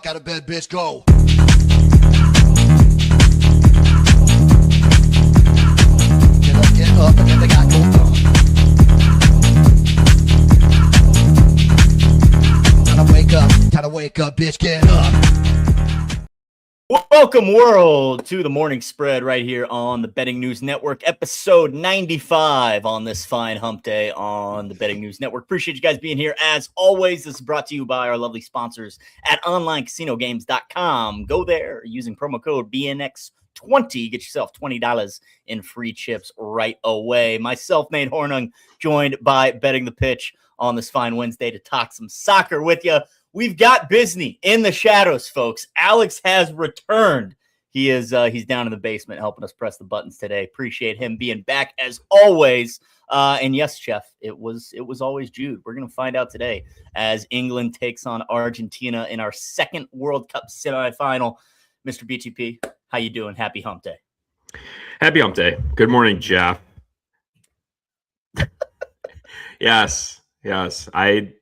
fuck out of bed, bitch, go. Get up and get the guy go on. Time to wake up, bitch, get up. Welcome, world, to the Morning Spread right here on the Betting News Network, episode 95 on this fine hump day on the Betting News Network. Appreciate you guys being here. As always, this is brought to you by our lovely sponsors at onlinecasinogames.com. Go there using promo code BNX20. Get yourself $20 in free chips right away. Myself, Nate Hornung, joined by Betting the Pitch on this fine Wednesday to talk some soccer with you. We've got Bisney in the shadows, folks. Alex has returned. He's down in the basement helping us press the buttons today. Appreciate him being back as always. And yes, Chef, it was always Jude. We're going to find out today as England takes on Argentina in our second World Cup semifinal. Mr. BTP, how you doing? Happy hump day. Happy hump day. Good morning, Jeff. Yes. I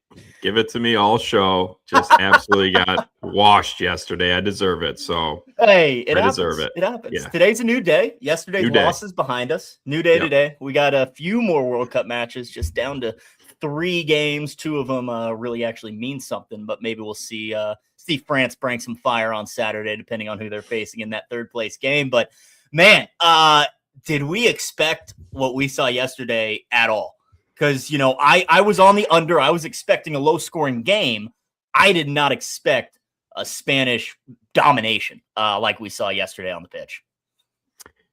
give it to me all show. Just absolutely got washed yesterday. I deserve it. So hey, it happens. Deserve it. It happens. Yeah. Today's a new day. Yesterday's loss is behind us. New day today. We got a few more World Cup matches, just down to 3 games. 2 of them really actually mean something, but maybe we'll see France bring some fire on Saturday, depending on who they're facing in that third place game. But man, did we expect what we saw yesterday at all? Because, I was on the under. I was expecting a low-scoring game. I did not expect a Spanish domination like we saw yesterday on the pitch.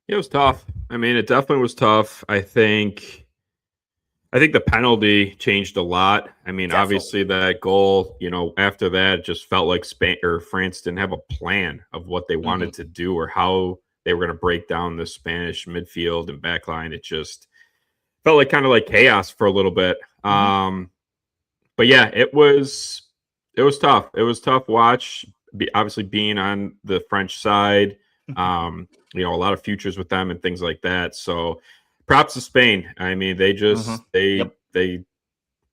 It was tough. I mean, it definitely was tough. I think the penalty changed a lot. I mean, obviously that goal, after that, just felt like France didn't have a plan of what they wanted to do or how they were going to break down the Spanish midfield and backline. It just felt like kind of like chaos for a little bit. But yeah, it was tough. It was tough watch. Obviously being on the French side, a lot of futures with them and things like that. So props to Spain. I mean, they just, they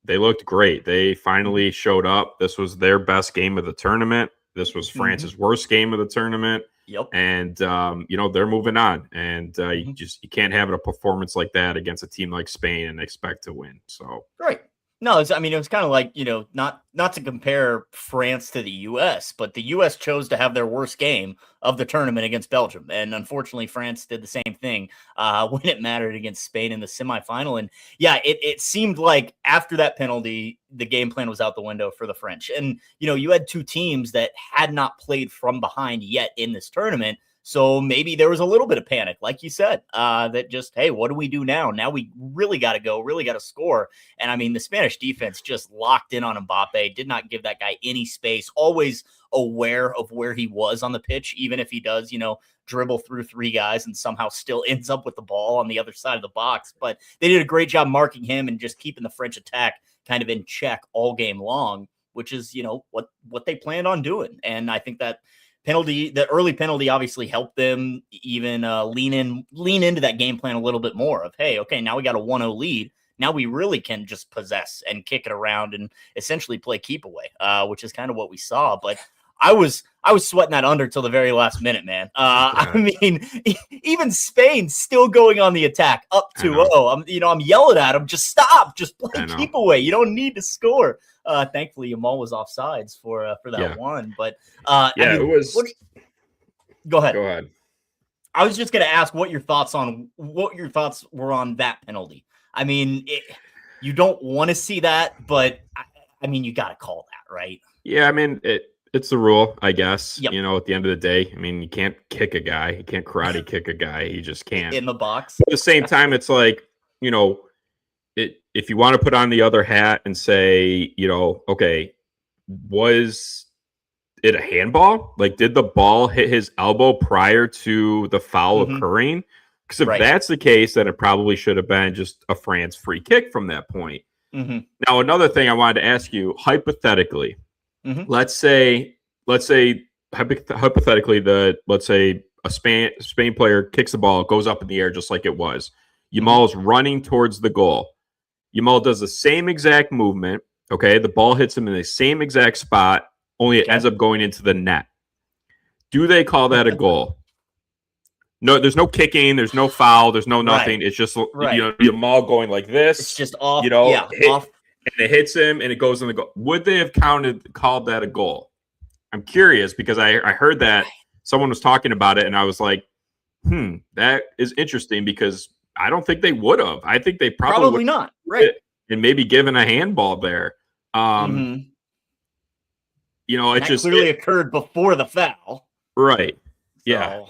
looked great. They finally showed up. This was their best game of the tournament. This was France's worst game of the tournament. Yep. And, they're moving on. And you can't have a performance like that against a team like Spain and expect to win. So, right. No, it was kind of like, not to compare France to the U.S., but the U.S. chose to have their worst game of the tournament against Belgium. And unfortunately, France did the same thing when it mattered against Spain in the semifinal. And yeah, it seemed like after that penalty, the game plan was out the window for the French. And, you had 2 teams that had not played from behind yet in this tournament. So maybe there was a little bit of panic, like you said, that just, hey, what do we do now? Now we really got to go, really got to score. And I mean, the Spanish defense just locked in on Mbappe, did not give that guy any space, always aware of where he was on the pitch, even if he does, dribble through 3 guys and somehow still ends up with the ball on the other side of the box. But they did a great job marking him and just keeping the French attack kind of in check all game long, which is, what they planned on doing. And I think that the early penalty obviously helped them even lean into that game plan a little bit more of, hey, okay, now we got a 1-0 lead. Now we really can just possess and kick it around and essentially play keep away, which is kind of what we saw. But I was sweating that under till the very last minute, man. I mean, even Spain still going on the attack up 2-0. I'm yelling at them, just stop, just play keep away. You don't need to score. Thankfully, Yamal was offsides for that one. But it was. Go ahead. Go ahead. I was just going to ask what your thoughts were on that penalty. I mean, you don't want to see that, but I mean, you got to call that, right? Yeah, I mean, it's the rule, I guess. Yep. At the end of the day, I mean, you can't kick a guy. You can't karate kick a guy. You just can't. In the box. But at the same time, it's like, if you want to put on the other hat and say, okay, was it a handball? Like, did the ball hit his elbow prior to the foul occurring? Because if that's the case, then it probably should have been just a France free kick from that point. Now, another thing I wanted to ask you, hypothetically, let's say hypothetically let's say a Spain player kicks the ball, goes up in the air just like it was. Yamal's running towards the goal. Yamal does the same exact movement. Okay, the ball hits him in the same exact spot. only it ends up going into the net. Do they call that a goal? No, there's no kicking, there's no foul, there's no nothing. It's just Jamal going like this. It's just off, off, and it hits him and it goes in the goal. Would they have called that a goal? I'm curious because I heard that someone was talking about it and I was like, that is interesting because I don't think they would have. I think they probably not. Right. And maybe given a handball there. It that just clearly occurred before the foul. Right. So,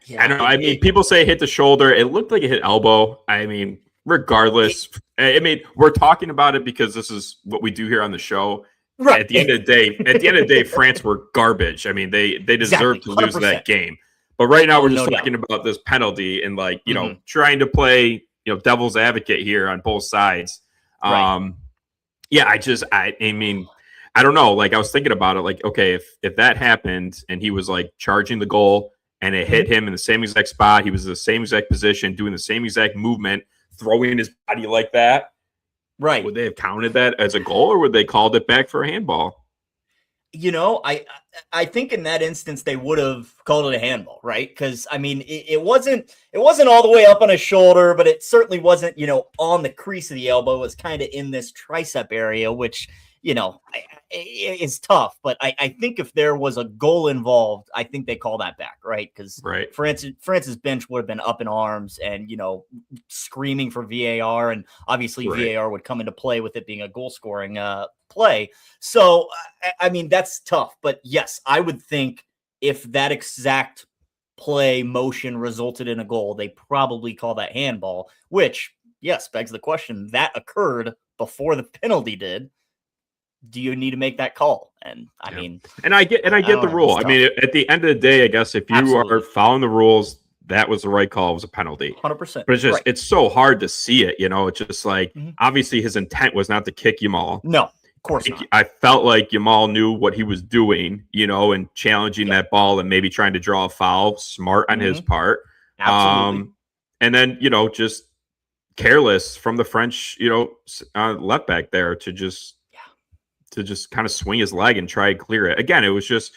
yeah. I don't know. I mean, people say it hit the shoulder. It looked like it hit elbow. I mean, regardless, we're talking about it because this is what we do here on the show. Right. At the end of the day, France were garbage. I mean, they deserved to lose 100%. That game. But right now, we're just talking about this penalty and trying to play devil's advocate here on both sides. Right. I mean, I don't know. Like I was thinking about it. Like, okay, if that happened and he was like charging the goal and it hit him in the same exact spot, he was in the same exact position, doing the same exact movement, throwing his body like that. Right. Would they have counted that as a goal or would they called it back for a handball? I think in that instance they would have called it a handball, right? Because I mean, it wasn't all the way up on his shoulder, but it certainly wasn't on the crease of the elbow. It was kind of in this tricep area, which is tough. But I think if there was a goal involved, I think they call that back, right? Because France's bench would have been up in arms and screaming for VAR, and obviously VAR would come into play with it being a goal scoring play. So I mean that's tough. But yes, I would think if that exact play motion resulted in a goal, they probably call that handball. Which begs the question that occurred before the penalty did. Do you need to make that call? And I mean, and I get the rule. I mean, at the end of the day, I guess if you are following the rules, that was the right call. It was a penalty, 100%. But it's just it's so hard to see it. It's just like obviously his intent was not to kick Jamal. No, of course not. I felt like Jamal knew what he was doing, and challenging that ball and maybe trying to draw a foul, smart on his part. Absolutely. And then just careless from the French, left back there to just kind of swing his leg and try to clear it. Again, it was just,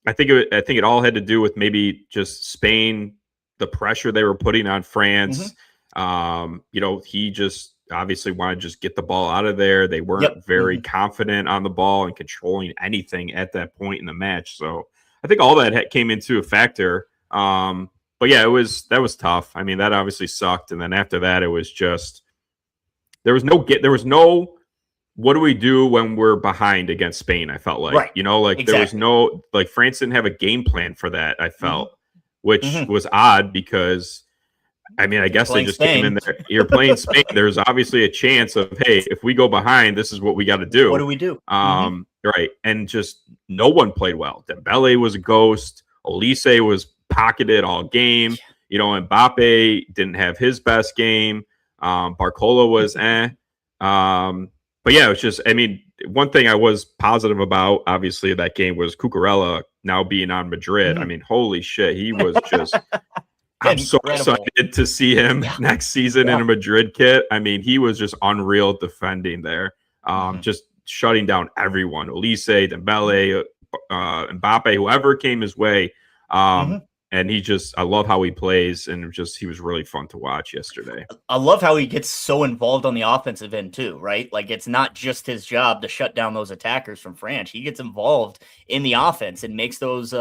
I think it all had to do with maybe just Spain, the pressure they were putting on France. He just obviously wanted to just get the ball out of there. They weren't very confident on the ball and controlling anything at that point in the match. So I think all that came into a factor. But yeah, that was tough. I mean, that obviously sucked. And then after that, it was just, there was no, what do we do when we're behind against Spain? I felt like, there was no, like France didn't have a game plan for that. I felt, which was odd because, I mean, I guess they just came in there. You're playing Spain. There's obviously a chance of, hey, if we go behind, this is what we got to do. What do we do? Right. And just no one played well. Dembele was a ghost. Olise was pocketed all game. Mbappe didn't have his best game. Barcola was but yeah, it was just, I mean, one thing I was positive about, obviously, that game was Cucurella now being on Madrid. I mean, holy shit, he was just, I'm so excited to see him next season in a Madrid kit. I mean, he was just unreal defending there, just shutting down everyone. Olise, Dembele, Mbappe, whoever came his way. And I love how he plays, and he was really fun to watch yesterday. I love how he gets so involved on the offensive end too, right? Like it's not just his job to shut down those attackers from France. He gets involved in the offense and makes those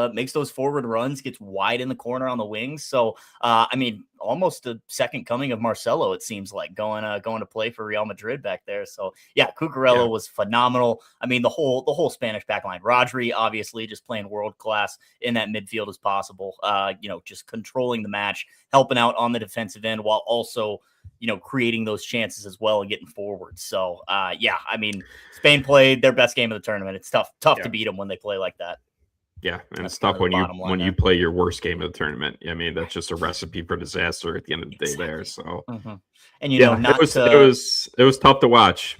forward runs, gets wide in the corner on the wings. So, I mean, almost a second coming of Marcelo, it seems like, going to play for Real Madrid back there. So yeah, Cucurella was phenomenal. I mean, the whole Spanish back line, Rodri obviously just playing world class in that midfield as possible. Just controlling the match, helping out on the defensive end while also, creating those chances as well and getting forward. So I mean, Spain played their best game of the tournament. It's tough to beat them when they play like that. Yeah, and it's tough when you play your worst game of the tournament. I mean, that's just a recipe for disaster at the end of the day there. So, and it was tough to watch.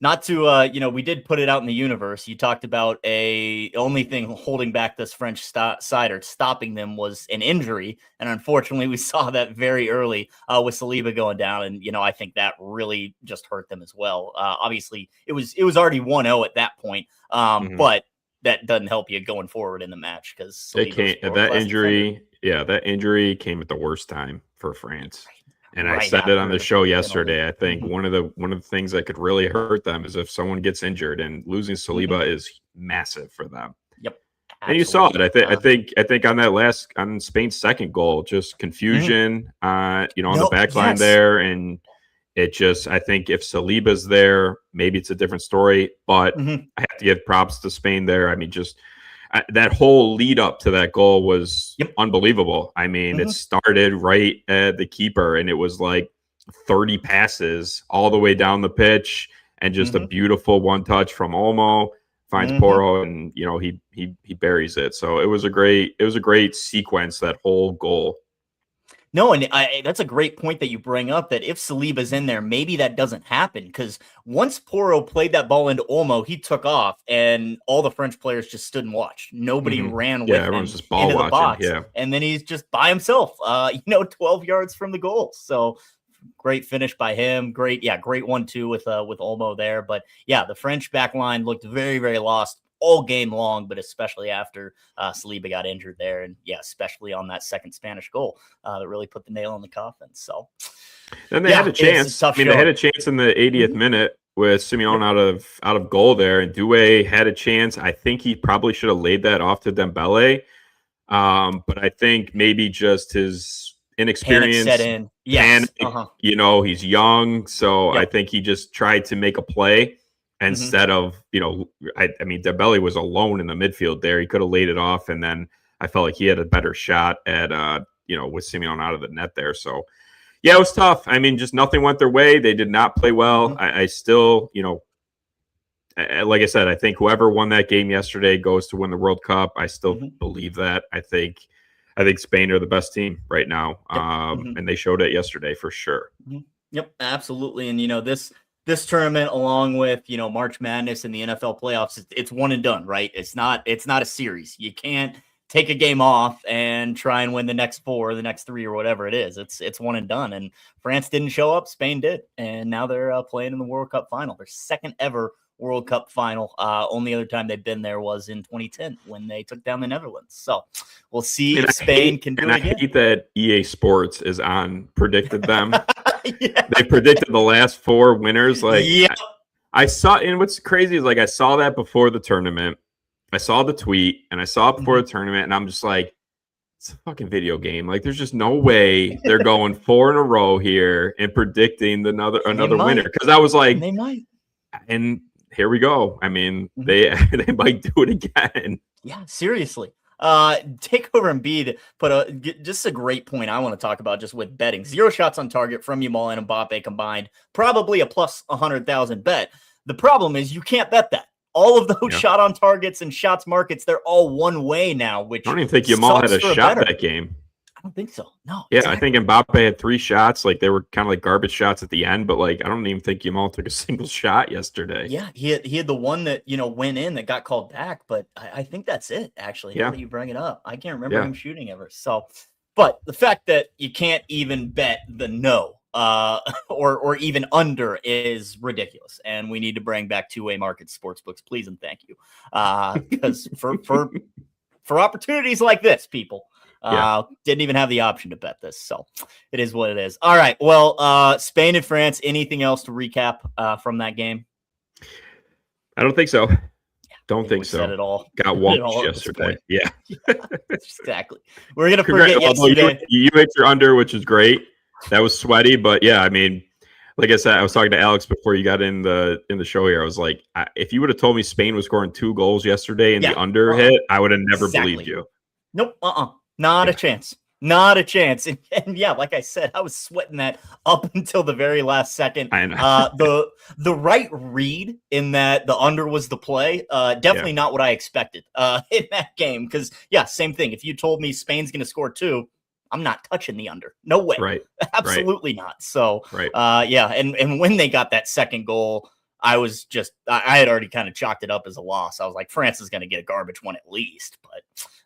not to, we did put it out in the universe. You talked about only thing holding back this French side or stopping them was an injury. And unfortunately, we saw that very early with Saliba going down. And, I think that really just hurt them as well. Obviously, it was already 1-0 at that point. But that doesn't help you going forward in the match because that injury came at the worst time for France. And I said it on the show yesterday. I think one of the things that could really hurt them is if someone gets injured, and losing Saliba is massive for them. Yep. Absolutely. And you saw it. I think on Spain's second goal, just confusion, on the back line there. And it just, I think if Saliba's there, maybe it's a different story, but I have to give props to Spain there. I mean, just that whole lead up to that goal was unbelievable. I mean, it started right at the keeper, and it was like 30 passes all the way down the pitch, and just a beautiful one touch from Olmo finds Porro, and he buries it. So it was a great sequence, that whole goal. No, and that's a great point that you bring up, that if Saliba's in there, maybe that doesn't happen, because once Porro played that ball into Olmo, he took off, and all the French players just stood and watched. Nobody ran with him just ball into watching, the box, yeah. And then he's just by himself, 12 yards from the goal. So great finish by him. Great 1-2 with Olmo there. But yeah, the French back line looked very, very lost all game long, but especially after Saliba got injured there. And especially on that second Spanish goal that really put the nail in the coffin. So then they had a chance. They had a chance in the 80th minute with Simeone out of goal there, and Doué had a chance. I think he probably should have laid that off to Dembele. But I think maybe just his inexperience set in. Yes. He's young. So I think he just tried to make a play. Instead of, I mean, Dembele was alone in the midfield there. He could have laid it off, and then I felt like he had a better shot at, with Simeone out of the net there. So, it was tough. I mean, just nothing went their way. They did not play well. I still, like I said, I think whoever won that game yesterday goes to win the World Cup. I still believe that. I think Spain are the best team right now, and they showed it yesterday for sure. Yep, absolutely. And this tournament, along with March Madness and the NFL playoffs, it's one and done, right? It's not a series. You can't take a game off and try and win the next 4, the next 3, or whatever it is. It's one and done. And France didn't show up, Spain did, and now they're playing in the World Cup final. Their second ever World Cup final. Only other time they've been there was in 2010 when they took down the Netherlands. So we'll see if Spain can do it again. I hate that EA Sports is on predicted them. They predicted the last 4 winners. I saw, and what's crazy is I saw that before the tournament. I saw the tweet, and I saw it before the tournament, and I'm just like, it's a fucking video game. There's just no way they're going 4 in a row here and predicting another winner. Because I was like, they might. And here we go. I mean, they might do it again. Yeah, seriously. Takeover Embiid put just a great point I want to talk about just with betting. 0 shots on target from Yamal and Mbappe combined, probably a plus 100,000 bet. The problem is you can't bet that. All of those shot on targets and shots markets, they're all one way now, which I don't even think Yamal had a shot that game. I don't think so. No. Yeah, exactly. I think Mbappe had 3 shots. They were kind of like garbage shots at the end, but I don't even think Yamal took a single shot yesterday. Yeah, he had the one that went in that got called back, but I think that's it. Actually, now that you bring it up, I can't remember him shooting ever. So, but the fact that you can't even bet the no or even under is ridiculous, and we need to bring back two-way market sportsbooks, please and thank you, because for opportunities like this, people. Didn't even have the option to bet this, so it is what it is. All right, well, Spain and France, anything else to recap from that game? I don't think so. Don't think so. Said it all. Got walked yesterday. Yeah. Exactly. We're gonna forget yesterday. You hit your under, which is great. That was sweaty, but yeah, I mean, like I said, I was talking to Alex before you got in the show here. I was like, if you would have told me Spain was scoring 2 goals yesterday and the under hit, I would have never believed you. Nope. Not a chance. Not a chance. And yeah, like I said, I was sweating that up until the very last second. I know. The right read in that the under was the play. Definitely not what I expected in that game. Because, same thing. If you told me Spain's going to score 2, I'm not touching the under. No way. Right. Absolutely not. So, right. And when they got that second goal, I had already kind of chalked it up as a loss. I was like, France is going to get a garbage one at least, but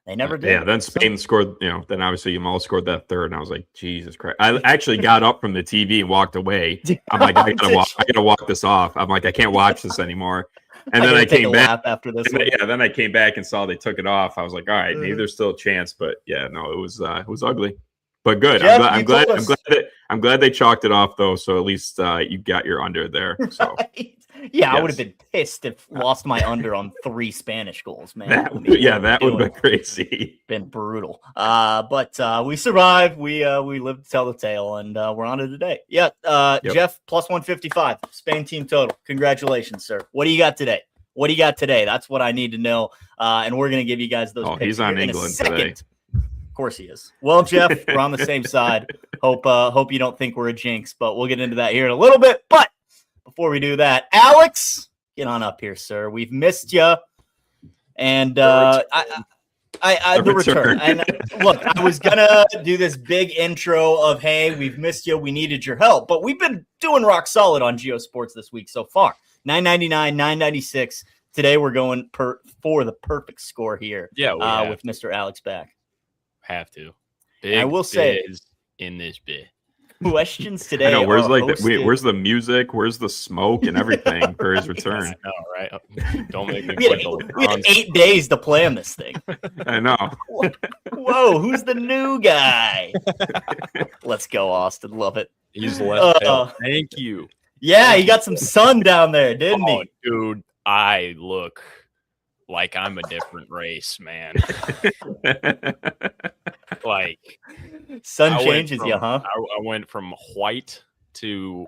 they never did. Yeah, then Spain scored, then obviously Yamal scored that third, and I was like, Jesus Christ. I actually got up from the TV and walked away. I'm like, I gotta walk this off. I'm like, I can't watch this anymore. And then I came back after this. Then I came back and saw they took it off. I was like, all right, maybe there's still a chance, but yeah, no, it was ugly. But good. Jeff, I'm glad they chalked it off though. So at least you got your under there. So right. Yeah, yes. I would have been pissed if lost my under on 3 Spanish goals, man. That would have been crazy. Been brutal. But we survived. We lived to tell the tale, and we're on to today. Yeah. Jeff, plus 155. Spain team total. Congratulations, sir. What do you got today? That's what I need to know. And we're gonna give you guys those. He's on England today. Of course he is. Well, Jeff, we're on the same side. Hope you don't think we're a jinx, but we'll get into that here in a little bit. But before we do that, Alex, get on up here, sir. We've missed you. And the return. And look, I was gonna do this big intro of, hey, we've missed you. We needed your help, but we've been doing rock solid on GeoSports this week so far. 999, 996. Today we're going for the perfect score here. Yeah, with Mr. Alex back. Have to. I will say in this bit. Questions today. I know, where's the music? Where's the smoke and everything for his return? I know, right? Don't make me. We had 8 days to plan this thing. I know. Whoa, who's the new guy? Let's go, Austin. Love it. He's left. Thank you. Yeah, he got some sun down there, didn't he? Dude, I look like I'm a different race, man. Like sun changes you, huh? I went from white to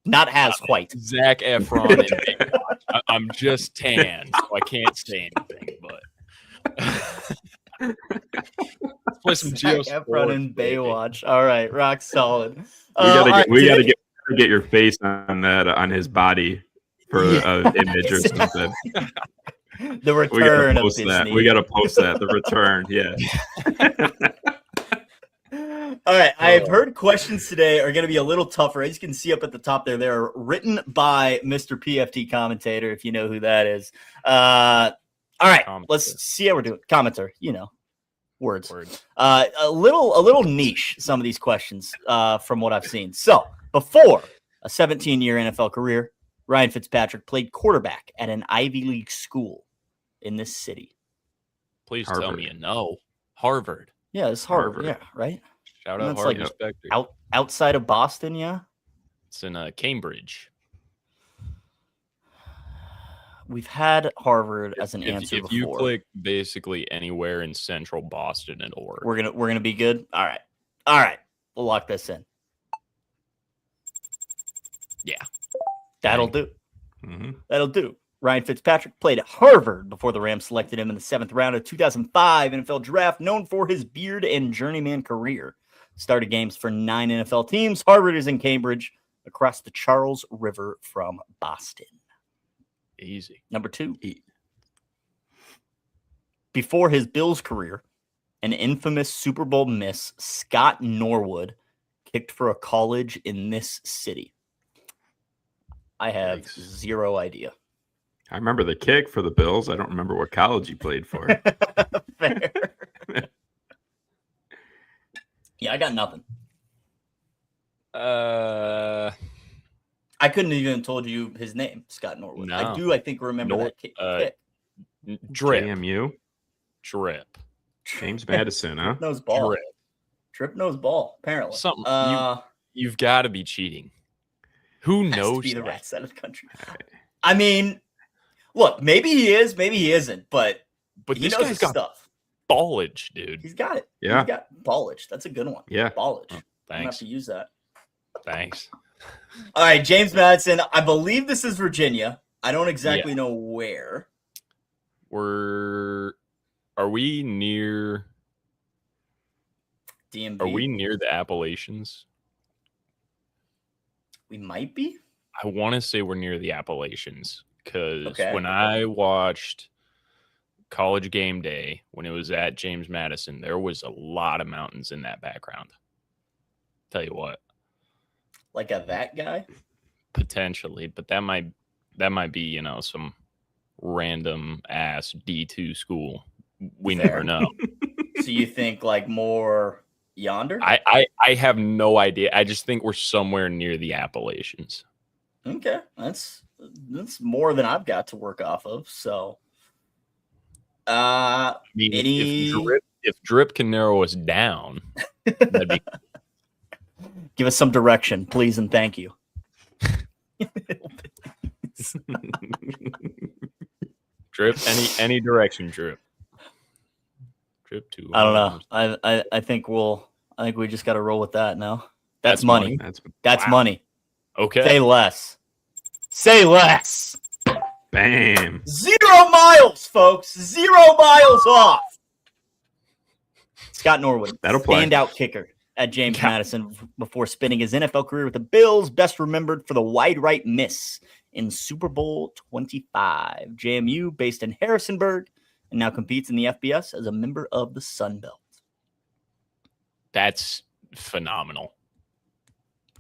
not as white. Zac Efron and Baywatch. I'm just tan, so I can't say anything. But let's play some GeoSports. Efron and Baywatch. All right, rock solid. We gotta get your face on that on his body for an image or something. The return of Disney. We got to post that. The return, yeah. All right. I've heard questions today are going to be a little tougher. As you can see up at the top there, they're written by Mr. PFT Commentator, if you know who that is. All right. Let's see how we're doing. Commenter, words. A little niche, some of these questions from what I've seen. So before a 17-year NFL career, Ryan Fitzpatrick played quarterback at an Ivy League school in this city. Please tell me you know. Harvard. Yeah, it's Harvard. Yeah, right? Shout out Harvard. Like outside of Boston, yeah? It's in Cambridge. We've had Harvard as an answer before. If you click basically anywhere in central Boston, it'll work. We're gonna be good? All right. We'll lock this in. Yeah. That'll do. Mm-hmm. That'll do. Ryan Fitzpatrick played at Harvard before the Rams selected him in the 7th round of 2005 NFL draft, known for his beard and journeyman career. Started games for 9 NFL teams. Harvard is in Cambridge, across the Charles River from Boston. Easy. Number 2. Before his Bills career, an infamous Super Bowl miss, Scott Norwood kicked for a college in this city. I have zero idea. I remember the kick for the Bills. I don't remember what college he played for. Fair. Yeah, I got nothing. I couldn't even told you his name, Scott Norwood. No. I think, remember that kick. Drip. JMU? Drip. James Madison, huh? Trip knows ball. Trip knows ball, apparently. Something. You've got to be cheating. Who knows? To be the right side of the country. I mean, look, maybe he is, maybe he isn't, but he knows his stuff. Ballage, dude. He's got it. Yeah. He's got ballage. That's a good one. Yeah. Ballage. Oh, I'm going to have to use that. Thanks. All right, James Madison. I believe this is Virginia. I don't exactly know where. Are we near DMV? Are we near the Appalachians? We might be. I want to say we're near the Appalachians because when I watched College Game Day, when it was at James Madison, there was a lot of mountains in that background. Tell you what. Like that guy? potentially, but that might be, some random ass D2 school. We Fair. never know. So you think like more yonder? I have no idea. I just think we're somewhere near the Appalachians. Okay, that's more than I've got to work off of. So, I mean, if Drip can narrow us down, that'd be. Give us some direction, please, and thank you. Drip, any direction, Drip. Drip to. I don't know. I think we just got to roll with that now. That's money. That's wow. money. Okay. Say less. Say less. Bam. 0 miles, folks. 0 miles off. Scott Norwood, that'll play. Standout kicker at James Madison before spending his NFL career with the Bills, best remembered for the wide right miss in Super Bowl 25. JMU, based in Harrisonburg, and now competes in the FBS as a member of the Sun Belt. That's phenomenal.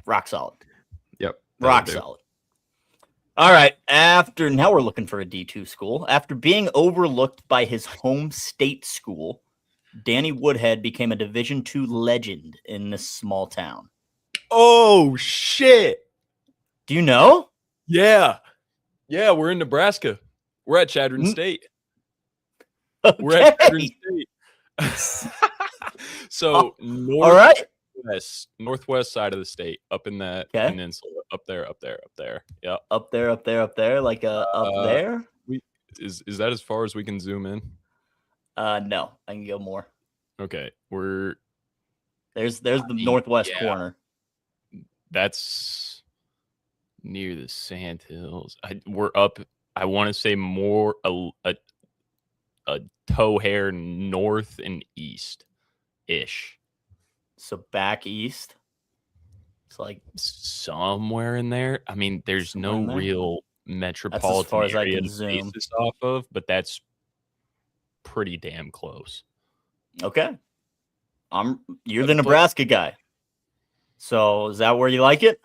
Rock solid. Yep. Rock solid. All right. Now we're looking for a D2 school. After being overlooked by his home state school, Danny Woodhead became a Division II legend in this small town. Oh, shit. Do you know? Yeah. Yeah, we're in Nebraska. We're at Chadron State. Okay. We're at Chadron State. So, northwest side of the state, up in that peninsula, up there. Yeah. Up there, like up there? Is that as far as we can zoom in? No, I can go more. Okay, there's the northwest corner. That's near the Sand Hills. We're up. I want to say more a toe hair north and east ish. So back east. It's like somewhere in there. I mean, there's no real metropolitan area to base this off of, but that's pretty damn close. Okay. You're the Nebraska guy. So is that where you like it?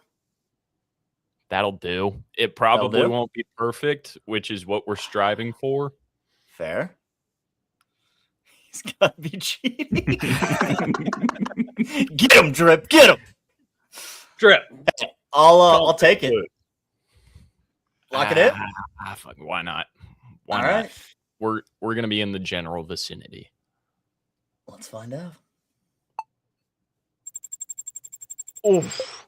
That'll do. It probably won't be perfect, which is what we're striving for. Fair. He's got to be cheating. Get him, Drip. Get him. Drip. I'll take it. Lock it in? Why not? All right. We're going to be in the general vicinity. Let's find out. Oof.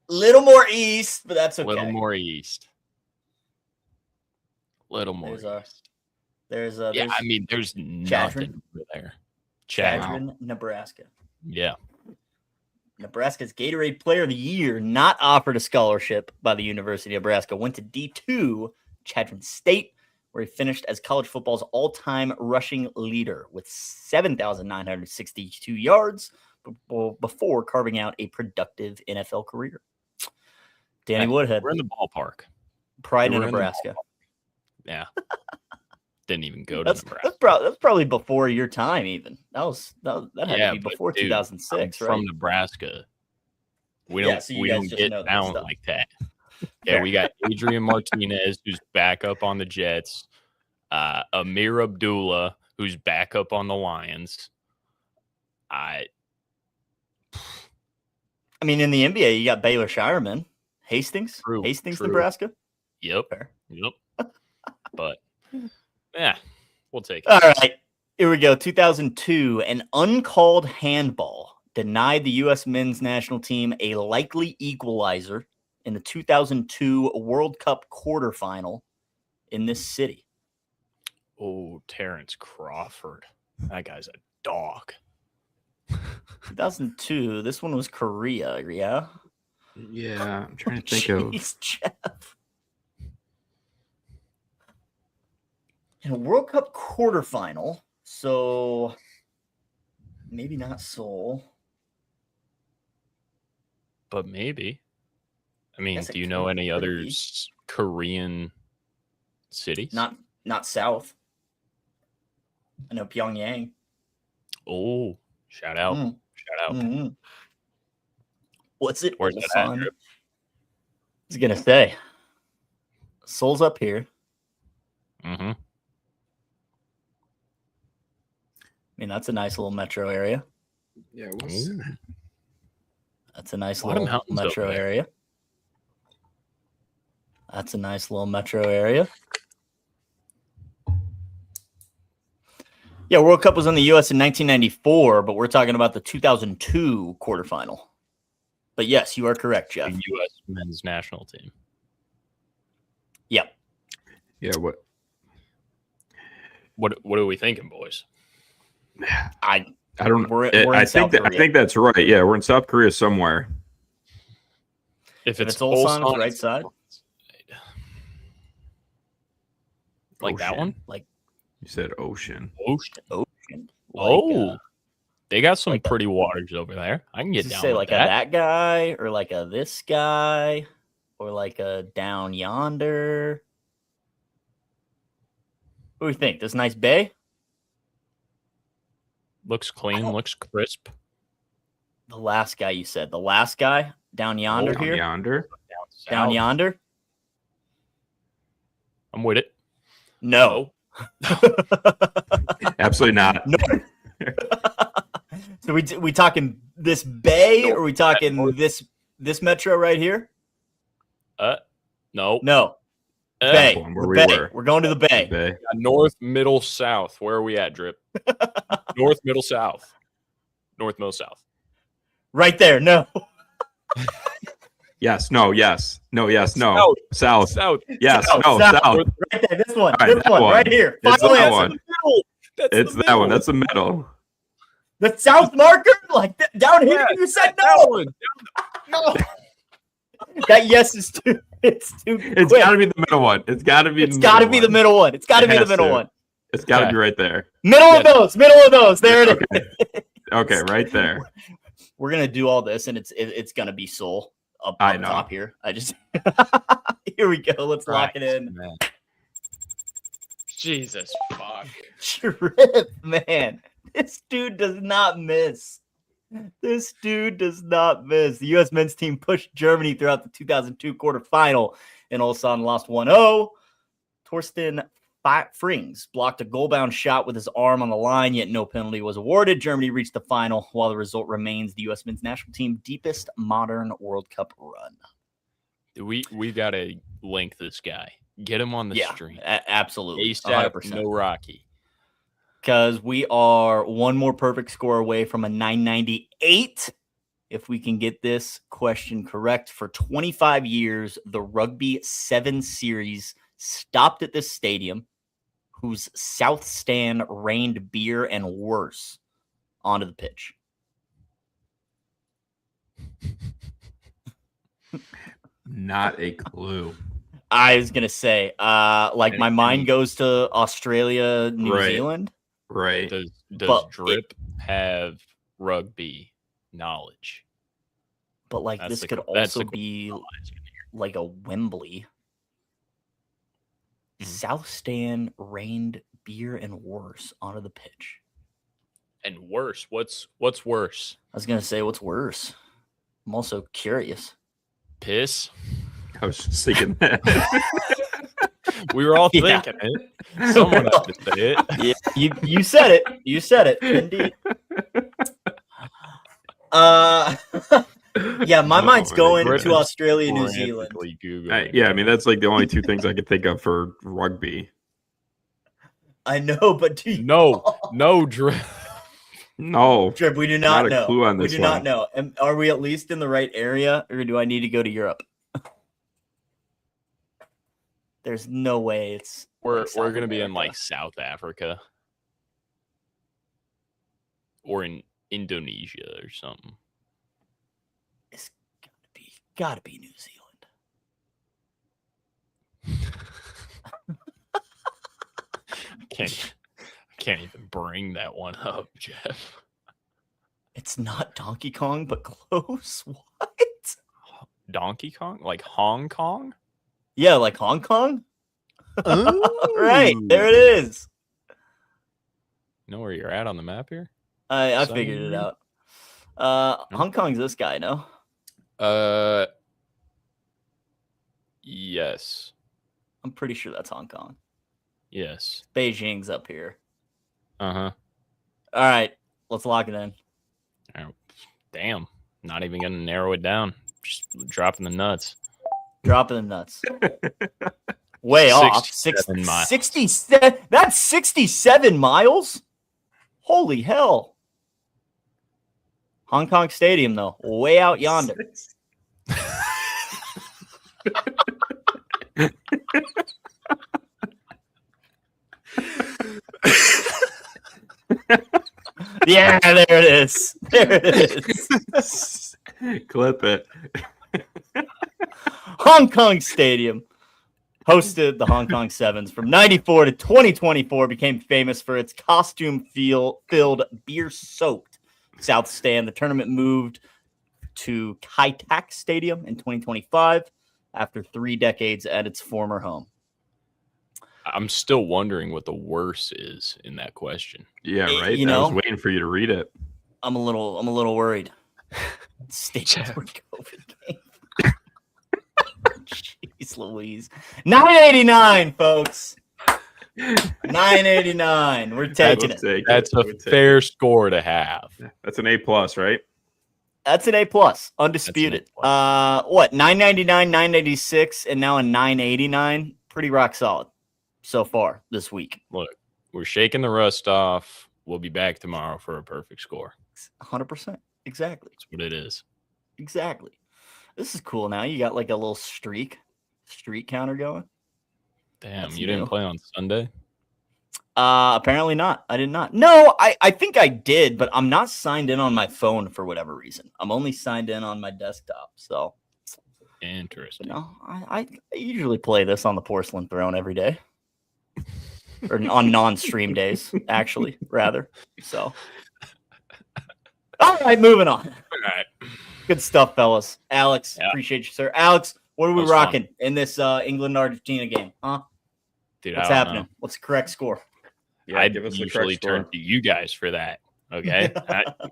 Little more east, but that's okay. Little more east. There's I mean, there's nothing over there. Chadron, Nebraska. Yeah. Nebraska's Gatorade Player of the Year, not offered a scholarship by the University of Nebraska, went to D2 Chadron State, where he finished as college football's all-time rushing leader with 7,962 yards before carving out a productive NFL career. Danny Woodhead. We're in the ballpark. Pride in Nebraska. Yeah. Didn't even go to Nebraska. That's probably before your time, even. That had to be before 2006, right? From Nebraska. We don't get down like that. Yeah, we got Adrian Martinez, who's back up on the Jets. Amir Abdullah, who's back up on the Lions. I mean, in the NBA, you got Baylor Shireman, Hastings, true. Nebraska. Yep. But yeah, we'll take it. All right, here we go. 2002, an uncalled handball denied the U.S. men's national team a likely equalizer in the 2002 World Cup quarterfinal in this city. Oh, Terrence Crawford. That guy's a dog. 2002. This one was Korea, yeah? Yeah, I'm trying to think of. Jeff. In a World Cup quarterfinal, so maybe not Seoul. But maybe. I mean, do you know any other Korean cities? Not South. I know Pyongyang. Oh, shout out. Shout out. Mm-hmm. What's it? Where's that at? was gonna say, Seoul's up here. Mm-hmm. I mean, that's a nice little metro area. Yeah, That's a nice A lot of little mountains metro over there. area. That's a nice little metro area. Yeah, World Cup was in the U.S. in 1994, but we're talking about the 2002 quarterfinal. But yes, you are correct, Jeff. The U.S. men's national team. Yep. Yeah, what? What are we thinking, boys? I don't. We're in I South think Korea. I think that's right. Yeah, we're in South Korea somewhere. If it's Ulsan, it's right side. Like Ocean. that one? Like You said ocean. Ocean. Oh, they got some like pretty waters over there. I can get down say with like that. that guy, or like a this guy, or like a down yonder. What do we think? This nice bay? Looks clean, looks crisp. The last guy you said. The last guy down yonder Down here? yonder. Down yonder? I'm with it. No. Absolutely not. No. So we talking this bay, or we talking this metro right here? No. No. Bay. Where The we bay. were. We're going to the bay. Bay. North, middle, south. Where are we at, Drip? North, middle, south. North, middle, south. Right there. No. Yes. No. Yes. No. Yes. No. South. South. Yes. South, No. South. South. Right there. This one. All right, this that one. one. Right here. It's Final that answer. one. It's that one. That's the middle. The south marker? Like down here? You said no. No. That yes is too. It's too. It's quick. got to be the middle one. It's got to be. It's got to be the middle one. It's got to be the middle one. It's got to Okay. be right there. Middle of those. Middle of those. There it is. Okay, right there. We're gonna do all this, and it's gonna be Seoul up top here. I just here we go. Let's lock it in. Man. Jesus fuck. Trip, man. This dude does not miss. This dude does not miss. The U.S. men's team pushed Germany throughout the 2002 quarterfinal, and Ulsan lost 1-0. Torsten Frings blocked a goal-bound shot with his arm on the line, yet no penalty was awarded. Germany reached the final, while the result remains the U.S. men's national team deepest modern World Cup run. We gotta link this guy. Get him on the stream. Absolutely. ASAP, 100%. no Rocky. Because we are one more perfect score away from a 998. If we can get this question correct, for 25 years, the Rugby 7 series stopped at this stadium, whose south stand rained beer and worse onto the pitch. Not a clue. I was going to say, my mind goes to Australia, New Zealand. Right. Does Drip have rugby knowledge? But this could also be like a Wembley. Mm-hmm. South stand rained beer and worse onto the pitch. And worse? What's worse? I was gonna say, what's worse? I'm also curious. Piss. I was just thinking that. We were all thinking it. Someone had to say it. Yeah, you said it. You said it. Indeed. Yeah, my mind's going to Australia, New Zealand. Yeah, I mean that's like the only two things I could think of for rugby. I know, but do you no, Drip. No, Drip, we do not know. Clue on this we do not know. And are we at least in the right area, or do I need to go to Europe? There's no way it's. We're gonna be in like South Africa or in Indonesia or something. It's gotta be New Zealand. I can't even bring that one up, Jeff. It's not Donkey Kong, but close. What? Donkey Kong? Like Hong Kong? Yeah, like Hong Kong. Right, there it is. You know where you're at on the map here? I figured it out. Hong Kong's this guy, no? Yes. I'm pretty sure that's Hong Kong. Yes. Beijing's up here. Uh-huh. All right. Let's lock it in. Oh, damn. Not even going to narrow it down. Just dropping the nuts. Dropping the nuts. Way off. 67 miles. 67. That's 67 miles? Holy hell. Hong Kong Stadium, though. Way out yonder. Yeah, there it is. There it is. Clip it. Hong Kong Stadium hosted the Hong Kong Sevens from 94 to 2024, became famous for its costume-filled, beer-soaked South Stand. The tournament moved to Kai Tak Stadium in 2025 after 3 decades at its former home. I'm still wondering what the worst is in that question. Yeah, right. You know, I was waiting for you to read it. I'm a little worried. Stadium for COVID game. Jeez Louise. 989, folks. 989. We're taking it. That's a fair score to have. That's an A+, right? That's an A+, undisputed. What, 999, 996, and now a 989? Pretty rock solid so far this week. Look, we're shaking the rust off. We'll be back tomorrow for a perfect score. 100%. Exactly. That's what it is. Exactly. This is cool now. You got like a little streak counter going. Damn, That's you didn't play on Sunday? Apparently not. I did not. No, I think I did, but I'm not signed in on my phone for whatever reason. I'm only signed in on my desktop. So interesting. No, I usually play this on the Porcelain Throne every day. Or on non-stream days, actually, rather. So all right, moving on. All right. Good stuff, fellas. Alex, appreciate you, sir. Alex, what are we rocking in this England-Argentina game? Huh? Dude, what's happening? What's the correct score? Yeah, I usually turn to you guys for that. Okay.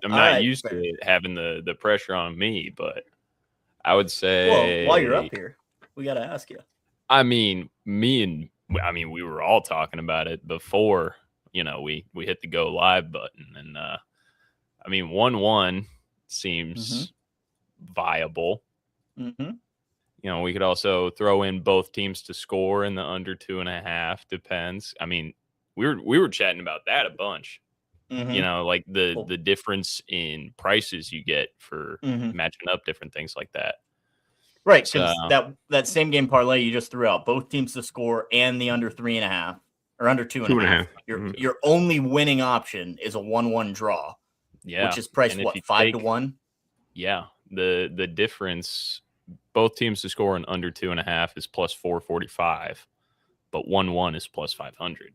I'm not used to it having the pressure on me, but I would say. Well, while you're up here, we got to ask you. I mean, we were all talking about it before, we hit the go live button. And, 1-1 seems viable. Mm-hmm. We could also throw in both teams to score in the under 2.5. Depends. I mean, we were chatting about that a bunch. Mm-hmm. Like the difference in prices you get for matching up different things like that. Right, because that same game parlay you just threw out, both teams to score and the under 3.5 or under 2.5. Your only winning option is a 1-1 draw. Yeah, which is priced 5-1. Yeah, the difference, both teams to score in under 2.5 is plus 445, but 1-1 is plus 500.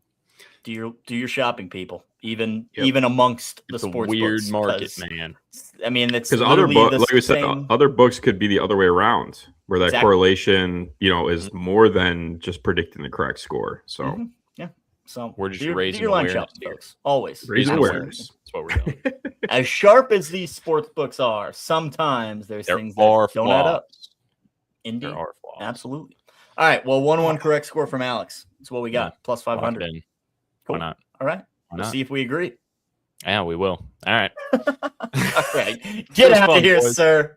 Do your shopping, people. Even amongst the sports weird books, market, man. I mean, it's because other books, like we said, other books could be the other way around, where that correlation, is more than just predicting the correct score. So yeah, so we're just raising awareness, up, folks. Always raising awareness. That's what we're doing. As sharp as these sports books are, sometimes there's things that don't add up. Indeed, there are flaws. Absolutely. All right, well, 1-1 correct score from Alex. That's what we got. Plus 500. Cool. Why not? All right. We'll see if we agree. Yeah, we will. All right. All right. Get out of here, sir.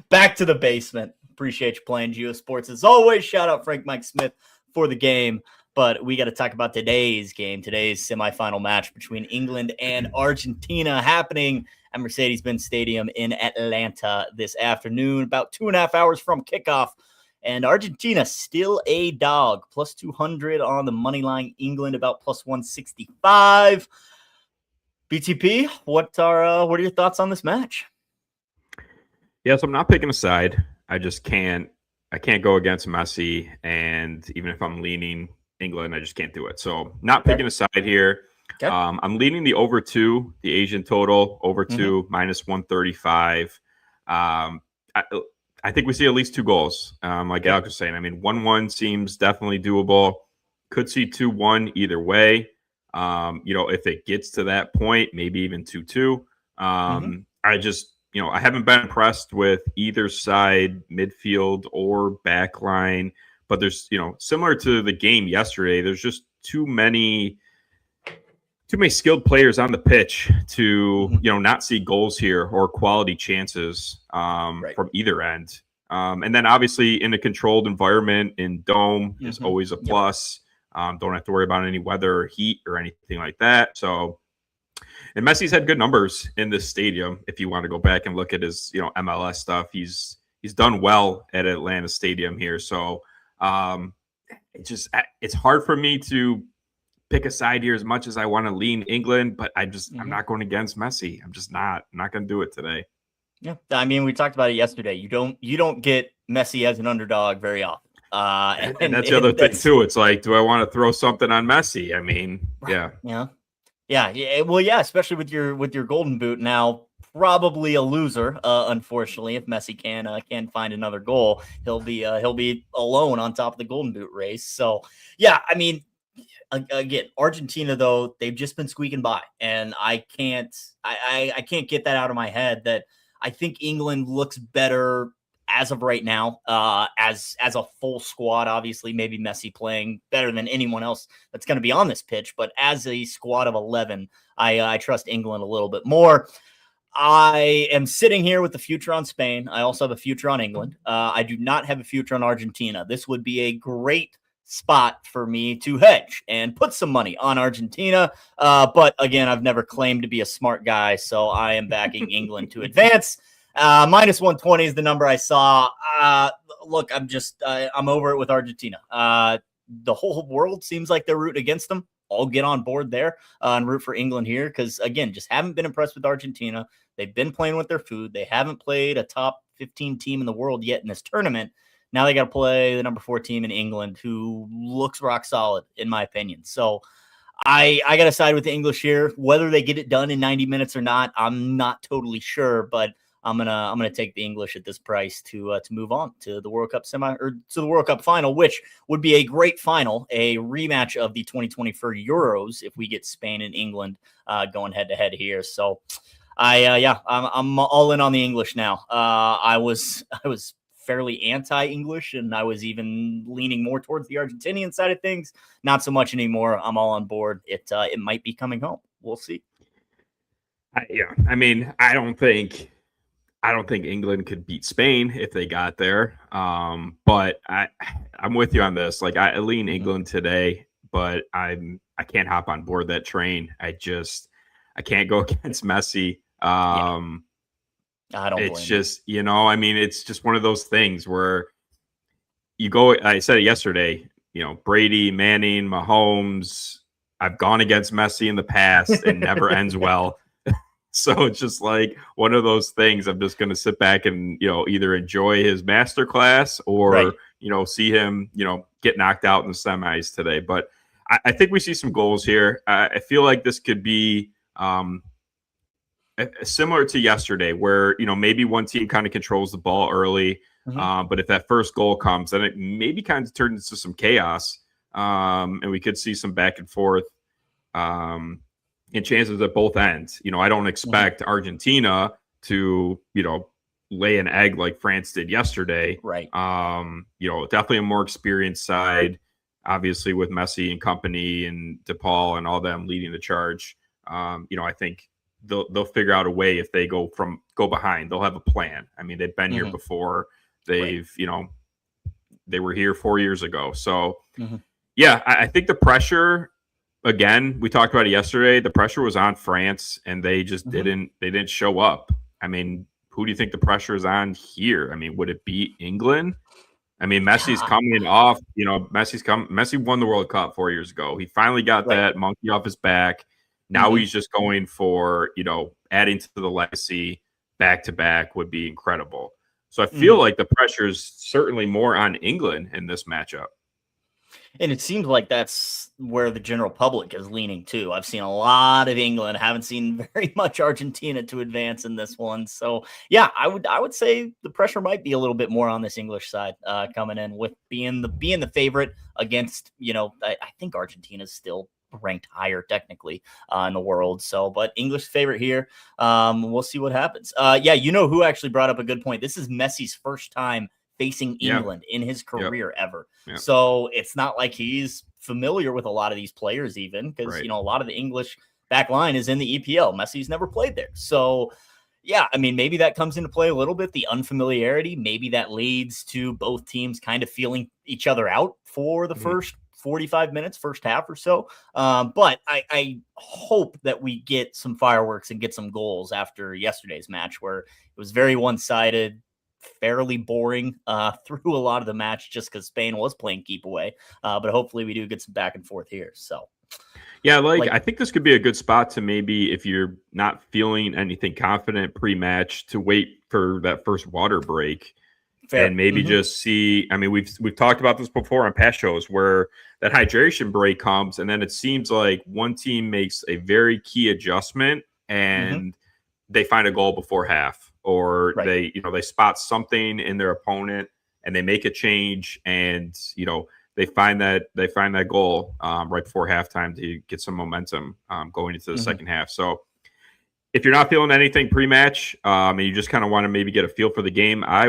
Back to the basement. Appreciate you playing GeoSports. As always, shout out Frank Mike Smith for the game. But we got to talk about today's game, today's semifinal match between England and Argentina happening at Mercedes-Benz Stadium in Atlanta this afternoon, about 2.5 hours from kickoff. And Argentina still a dog, plus 200 on the money line. England about plus 165. BTP, what are your thoughts on this match? Yes, I'm not picking a side. I just can't. I can't go against Messi, and even if I'm leaning England, I just can't do it. So not picking a side here. Okay. I'm leaning the over 2, the Asian total over 2 minus 135. I think we see at least 2 goals. Like Alex was saying, 1-1 seems definitely doable. Could see 2-1 either way. If it gets to that point, maybe even 2-2. I just, I haven't been impressed with either side, midfield or back line. but there's, similar to the game yesterday, there's just too many skilled players on the pitch to, not see goals here or quality chances from either end. And then obviously in a controlled environment in dome is always a plus. Don't have to worry about any weather or heat or anything like that. So, and Messi's had good numbers in this stadium. If you want to go back and look at his, MLS stuff, he's done well at Atlanta Stadium here. So it's hard for me to pick a side here as much as I want to lean England, but I'm not going against Messi. I'm just not going to do it today. Yeah, I mean, we talked about it yesterday. You don't get Messi as an underdog very often. And that's the other thing too. It's like, do I want to throw something on Messi? I mean, yeah. Well, yeah, especially with your golden boot now, probably a loser. Unfortunately, if Messi can find another goal, he'll be alone on top of the golden boot race. So yeah, I mean, again, Argentina though, they've just been squeaking by, and I can't get that out of my head that I think England looks better as of right now, as a full squad. Obviously, maybe Messi playing better than anyone else that's going to be on this pitch, but as a squad of 11, I trust England a little bit more. I am sitting here with the future on Spain. I also have a future on England. I do not have a future on Argentina. This would be a great spot for me to hedge and put some money on Argentina. But again, I've never claimed to be a smart guy, so I am backing England to advance. Minus 120 is the number I saw. Look, I'm over it with Argentina. The whole world seems like they're rooting against them. I'll get on board there and root for England here because, again, just haven't been impressed with Argentina. They've been playing with their food. They haven't played a top 15 team in the world yet in this tournament. Now they got to play the number 4 team in England, who looks rock solid, in my opinion. So I got to side with the English here. Whether they get it done in 90 minutes or not, I'm not totally sure, but I'm gonna take the English at this price to move on to the World Cup to the World Cup final, which would be a great final, a rematch of the 2024 Euros if we get Spain and England going head to head here. So I'm all in on the English now. I was fairly anti-English, and I was even leaning more towards the Argentinian side of things. Not so much anymore. I'm all on board. It might be coming home. We'll see. I mean, I don't think England could beat Spain if they got there. But I'm with you on this. Like, I lean England today, but I can't hop on board that train. I can't go against Messi. I don't. It's just, I mean, it's just one of those things where you go. I said it yesterday. Brady, Manning, Mahomes. I've gone against Messi in the past. It never ends well. So it's just like one of those things. I'm just going to sit back and, either enjoy his masterclass or, see him, get knocked out in the semis today. But I think we see some goals here. I feel like this could be similar to yesterday where, maybe one team kind of controls the ball early. But if that first goal comes, then it maybe kind of turns into some chaos. And we could see some back and forth. And chances at both ends. I don't expect Argentina to, lay an egg like France did yesterday. Right. Definitely a more experienced side, obviously with Messi and company and DePaul and all them leading the charge. I think they'll figure out a way if they go behind. They'll have a plan. I mean, they've been here before. They've, they were here 4 years ago. So, I think the pressure. Again, we talked about it yesterday. The pressure was on France, and they just didn't show up. I mean, who do you think the pressure is on here? I mean, would it be England? I mean, Messi's coming off. Messi won the World Cup 4 years ago. He finally got that monkey off his back. Now he's just going for adding to the legacy. Back to back would be incredible. So I feel like the pressure is certainly more on England in this matchup. And it seems like that's where the general public is leaning too. I've seen a lot of England, haven't seen very much Argentina to advance in this one. So yeah, I would say the pressure might be a little bit more on this English side coming in with being the favorite against, I think Argentina's still ranked higher technically in the world. So, but English favorite here. We'll see what happens. Who actually brought up a good point. This is Messi's first time facing England in his career ever. Yep. So it's not like he's familiar with a lot of these players, even because, Right. you know, a lot of the English back line is in the EPL. Messi's never played there. So, yeah, I mean, maybe that comes into play a little bit, the unfamiliarity. Maybe that leads to both teams kind of feeling each other out for the first 45 minutes, first half or so. But I hope that we get some fireworks and get some goals after yesterday's match, where it was very one-sided, fairly boring through a lot of the match just because Spain was playing keep away. But hopefully we do get some back and forth here. So. Yeah, like I think this could be a good spot to maybe, if you're not feeling anything confident pre-match, to wait for that first water break. Fair. And maybe just see. I mean, we've talked about this before on past shows where that hydration break comes, and then it seems like one team makes a very key adjustment and they find a goal before half, or they spot something in their opponent and they make a change, and they find that goal right before halftime to get some momentum going into the second half. So if you're not feeling anything pre-match and you just kind of want to maybe get a feel for the game, I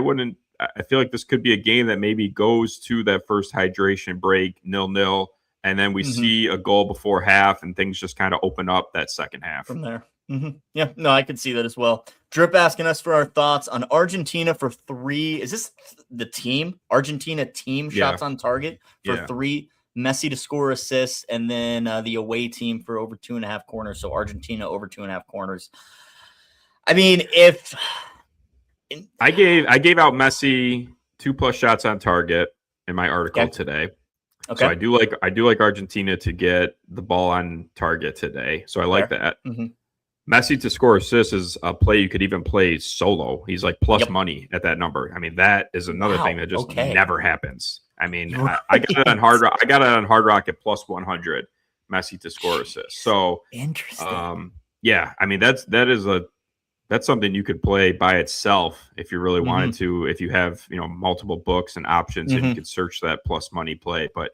feel like this could be a game that maybe goes to that first hydration break 0-0, and then we see a goal before half and things just kind of open up that second half from there. Yeah, no, I can see that as well. Drip asking us for our thoughts on Argentina for 3. Is this the team? Argentina team shots on target for 3, Messi to score assists, and then the away team for over 2.5 corners. So Argentina over 2.5 corners. I mean, if I gave out Messi 2+ shots on target in my article today. Okay. So I do like Argentina to get the ball on target today. So I like that. Messi to score assists is a play you could even play solo. He's like plus money at that number. I mean, that is another thing that just never happens. I mean, I got it on Hard Rock. I got it on Hard Rock at plus 100. Messi to score assists. So interesting. Yeah, I mean that's something you could play by itself if you really wanted to. If you have multiple books and options, and you could search that plus money play. But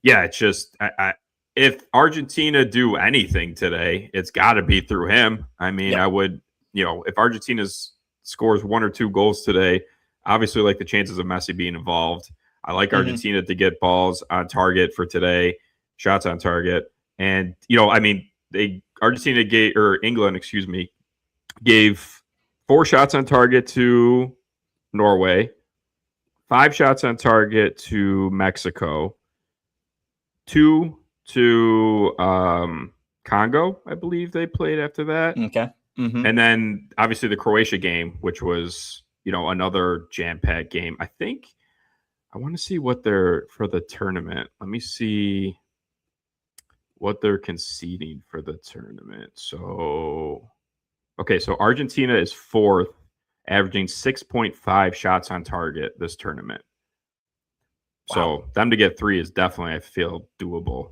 yeah, it's just if Argentina do anything today, it's got to be through him. I mean, I would, if Argentina scores 1 or 2 goals today, obviously like the chances of Messi being involved. I like Argentina to get balls on target for today, shots on target. And, I mean, England, gave 4 shots on target to Norway, 5 shots on target to Mexico, 2 to Congo, I believe they played after that. Okay. And then obviously the Croatia game, which was, another jam-packed game. I want to see what they're for the tournament. Let me see what they're conceding for the tournament. So, okay, so Argentina is 4th, averaging 6.5 shots on target this tournament. Wow. So them to get 3 is definitely, I feel, doable.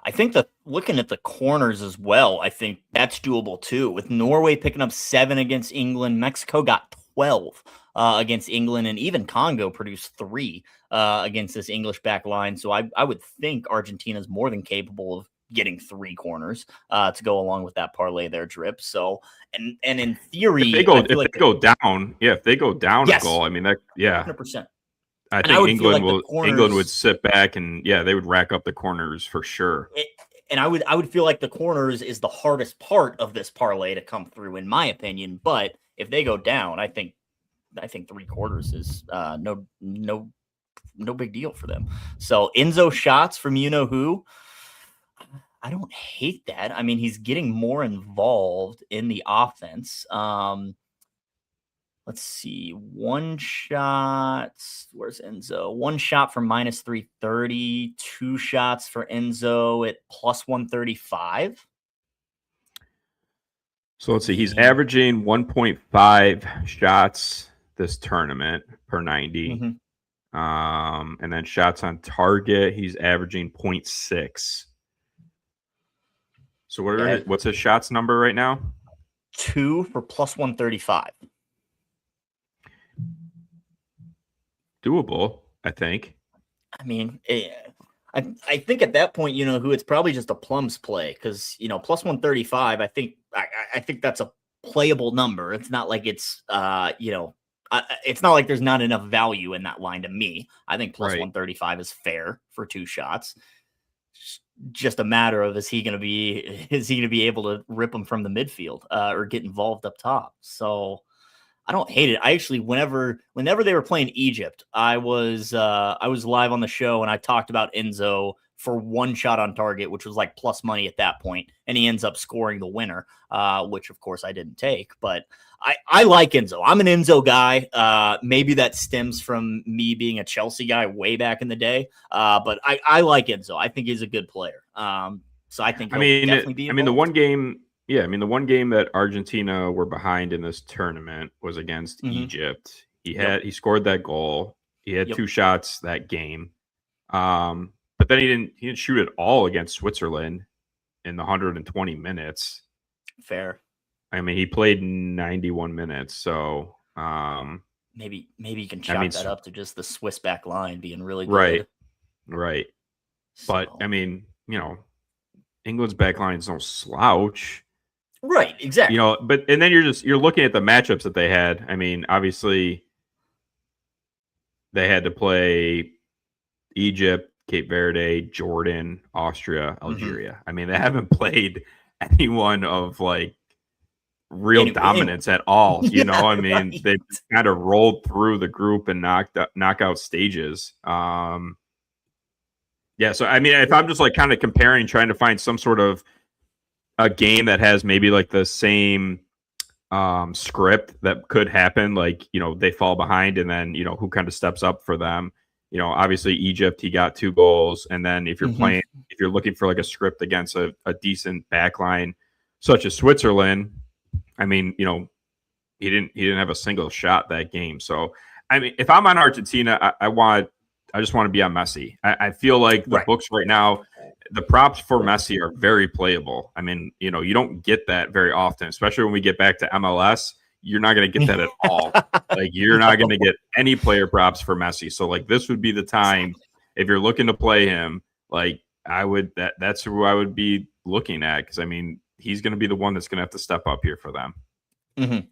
I think that looking at the corners as well, I think that's doable too. With Norway picking up 7 against England, Mexico got 12 against England, and even Congo produced 3 against this English back line. So I would think Argentina is more than capable of getting 3 corners to go along with that parlay there, Drip. So and in theory, if they go down a goal, I mean that 100%. I think England would sit back and they would rack up the corners for sure. And I would feel like the corners is the hardest part of this parlay to come through, in my opinion. But if they go down, I think 3 quarters is no big deal for them. So Enzo shots from who. I don't hate that. I mean, he's getting more involved in the offense. Let's see. 1 shot. Where's Enzo? 1 shot for minus 330. 2 shots for Enzo at plus 135. So let's see. He's averaging 1.5 shots this tournament per 90. And then shots on target, he's averaging 0.6. So what's his shots number right now? 2 for plus 135. Doable, I think. I mean, I think at that point, it's probably just a plums play because plus 135. I think that's a playable number. It's not like it's it's not like there's not enough value in that line to me. I think plus Right. 135 is fair for 2 shots. Just a matter of is he going to be able to rip them from the midfield or get involved up top. So I don't hate it. I actually, whenever they were playing Egypt, I was live on the show and I talked about Enzo for 1 shot on target, which was like plus money at that point, and he ends up scoring the winner, which of course I didn't take. But I like Enzo. I'm an Enzo guy. Maybe that stems from me being a Chelsea guy way back in the day. But I like Enzo. I think he's a good player. So I think he'll definitely be involved. the one game. Yeah, I mean, the one game that Argentina were behind in this tournament was against Egypt. He scored that goal. He had 2 shots that game. But then he didn't shoot at all against Switzerland in the 120 minutes. Fair. I mean, he played 91 minutes, so maybe you can chalk that up to just the Swiss back line being really good. Right. But I mean, England's back line is no slouch. Right, exactly. And then you're looking at the matchups that they had. I mean, obviously they had to play Egypt, Cape Verde, Jordan, Austria, Algeria. I mean, they haven't played anyone of like real dominance at all. I mean, right. They kind of rolled through the group and knockout stages. So I mean, if I'm just like kind of comparing, trying to find some sort of a game that has maybe like the same script that could happen, like, they fall behind and then, who kind of steps up for them. Obviously Egypt, he got 2 goals. And then if you're playing, if you're looking for like a script against a decent back line, such as Switzerland, I mean, he didn't have a single shot that game. So, I mean, if I'm on Argentina, I just want to be on Messi. I feel like the books right now, the props for Messi are very playable. I mean, you don't get that very often, especially when we get back to MLS. You're not going to get that at all. Like, you're not going to get any player props for Messi. So, like, this would be the time if you're looking to play him. Like, that's who I would be looking at, because I mean, he's going to be the one that's going to have to step up here for them.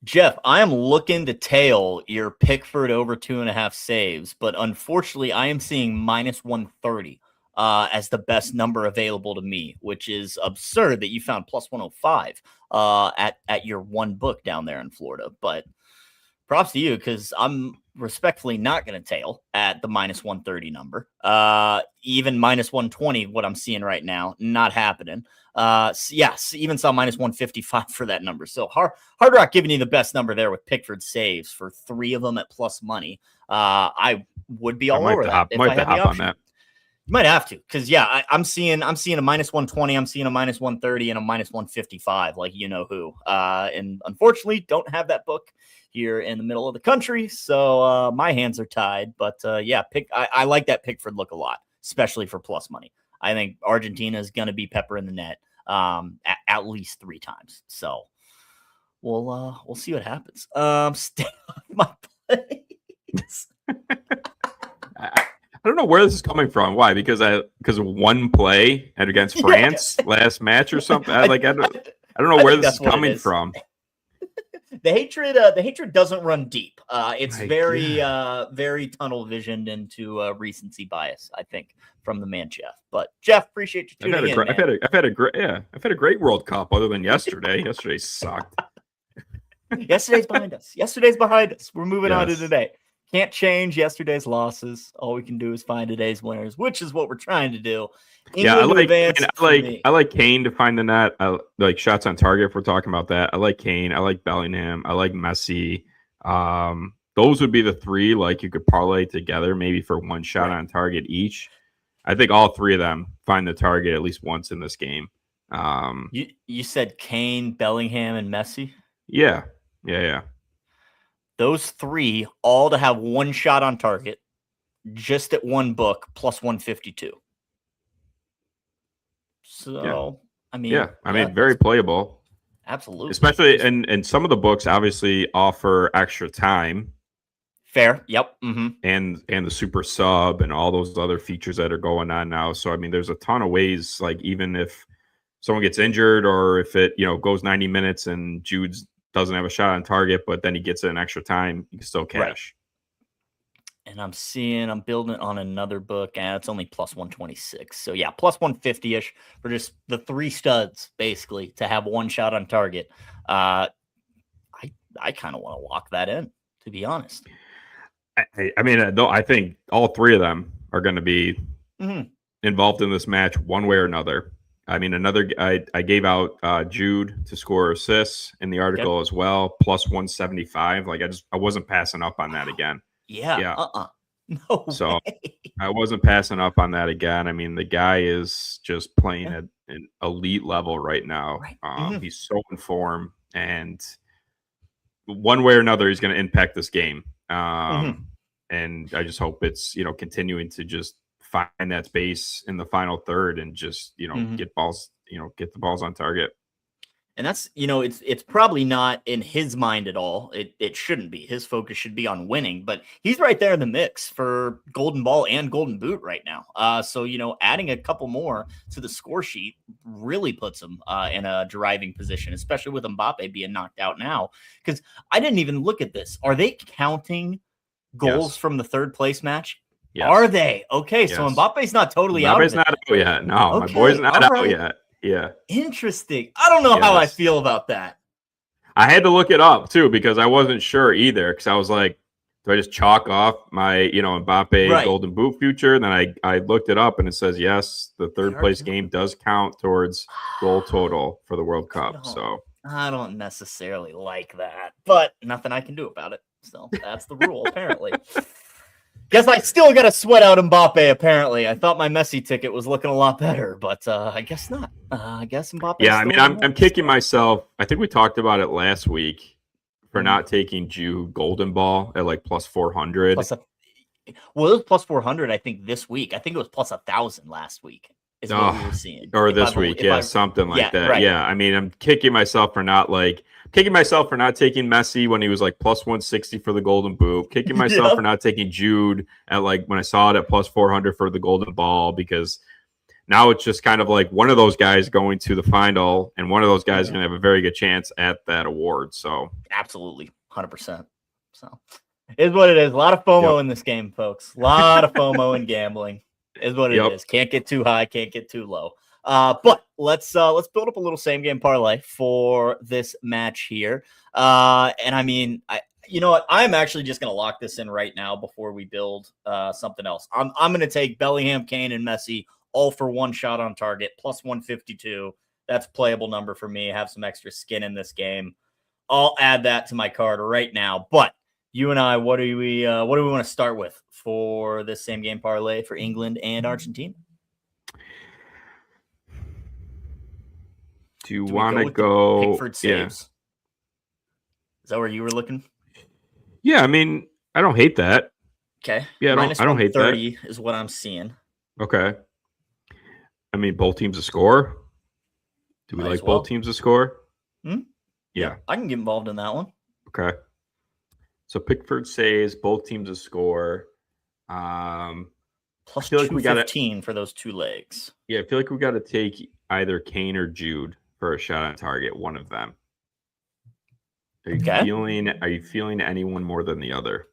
Jeff, I am looking to tail your Pickford over 2.5 saves, but unfortunately, I am seeing minus 130 as the best number available to me, which is absurd that you found plus 105 at your one book down there in Florida. But props to you, because I'm respectfully not going to tail at the minus 130 number. Even minus 120, what I'm seeing right now, not happening. Yes, even saw minus 155 for that number. So Hard Rock giving you the best number there with Pickford saves for 3 of them at plus money. I would be all over that if I had the option. You might have to, because I'm seeing a minus 120, I'm seeing a minus 130, and a minus 155, like you know who. And unfortunately, don't have that book here in the middle of the country, so my hands are tied. But I like that Pickford look a lot, especially for plus money. I think Argentina is going to be pepper in the net at least 3 times. So we'll see what happens. Stay off my place. I don't know where this is coming from. Why? Because of one play against France last match or something. I don't know where this is coming from. The hatred doesn't run deep. It's very tunnel visioned into recency bias, I think, from the man Jeff. But Jeff, appreciate you tuning in. I've had a great World Cup, other than yesterday. Yesterday sucked. Yesterday's behind us. We're moving on to today. Can't change yesterday's losses. All we can do is find today's winners, which is what we're trying to do. I like Kane to find the net. I like shots on target if we're talking about that. I like Kane. I like Bellingham. I like Messi. Those would be the 3 like you could parlay together, maybe for 1 shot on target each. I think all 3 of them find the target at least once in this game. You said Kane, Bellingham, and Messi? Yeah. Those 3 all to have 1 shot on target, just at 1 book, plus 152. So, I mean, very playable. Absolutely. Especially, and some of the books obviously offer extra time. Fair. Yep. And the super sub and all those other features that are going on now. So, I mean, there's a ton of ways, like even if someone gets injured or if it, goes 90 minutes and Jude's doesn't have a shot on target, but then he gets it in extra time, you can still cash. Right. And I'm building it on another book, and it's only plus 126. So yeah, plus 150-ish for just the 3 studs, basically, to have one shot on target. I kind of want to lock that in, to be honest. I mean, I think all 3 of them are going to be involved in this match one way or another. I mean, I gave out Jude to score assists in the article as well, plus 175. Like I wasn't passing up on that again. Yeah. No so way. I wasn't passing up on that again. I mean, the guy is just playing at an elite level right now. Right. He's so in form, and one way or another, he's going to impact this game. And I just hope it's, continuing to just find that space in the final third and just, get the balls on target. And that's, it's probably not in his mind at all. It shouldn't be. His focus should be on winning, but he's right there in the mix for Golden Ball and Golden Boot right now. So, adding a couple more to the score sheet really puts him in a driving position, especially with Mbappe being knocked out now. Because I didn't even look at this. Are they counting goals from the third place match? Yes. Are they? Okay, yes. So Mbappe's not totally out of it. Mbappe's not out yet. No, okay. My boy's not out yet. Yeah. Interesting. I don't know how I feel about that. I had to look it up too because I wasn't sure either. Because I was like, do I just chalk off my, Mbappe Golden Boot future? And then I looked it up and it says yes, the third place game does count towards goal total for the World Cup. So I don't necessarily like that, but nothing I can do about it. So that's the rule, apparently. Guess I still got to sweat out Mbappe, apparently. I thought my Messi ticket was looking a lot better, but I guess not. I guess Mbappe. Yeah, I mean, I'm kicking myself. I think we talked about it last week for not taking Jude Golden Ball at like plus 400. Well, it was plus 400, I think, this week. I think it was plus 1,000 last week is what we were seeing. Or this week, something like that. Right. Yeah, I mean, I'm kicking myself for not taking Messi when he was like plus 160 for the Golden Boot, kicking myself for not taking Jude at like when I saw it at plus 400 for the Golden Ball, because now it's just kind of like one of those guys going to the final and one of those guys is going to have a very good chance at that award. So absolutely 100%. So is what it is. A lot of FOMO in this game, folks. A lot of FOMO in gambling is what it is. Can't get too high, can't get too low. But let's build up a little same game parlay for this match here. And I mean, you know what? I'm actually just going to lock this in right now before we build something else. I'm going to take Bellingham, Kane, and Messi all for one shot on target, plus 152. That's a playable number for me. Have some extra skin in this game. I'll add that to my card right now. But you and I, what do we want to start with for this same game parlay for England and Argentina? Do you want to go Pickford saves? Is that where you were looking? Yeah, I mean, I don't hate that. Okay. Yeah, I don't hate that. 30 is what I'm seeing. Okay. I mean, both teams to score. Do we like both teams to score? Yeah. I can get involved in that one. Okay. So Pickford saves, both teams to score. Plus 215 for those 2 legs. Yeah, I feel like we got to take either Kane or Jude for a shot on target, one of them. Are you feeling anyone more than the other?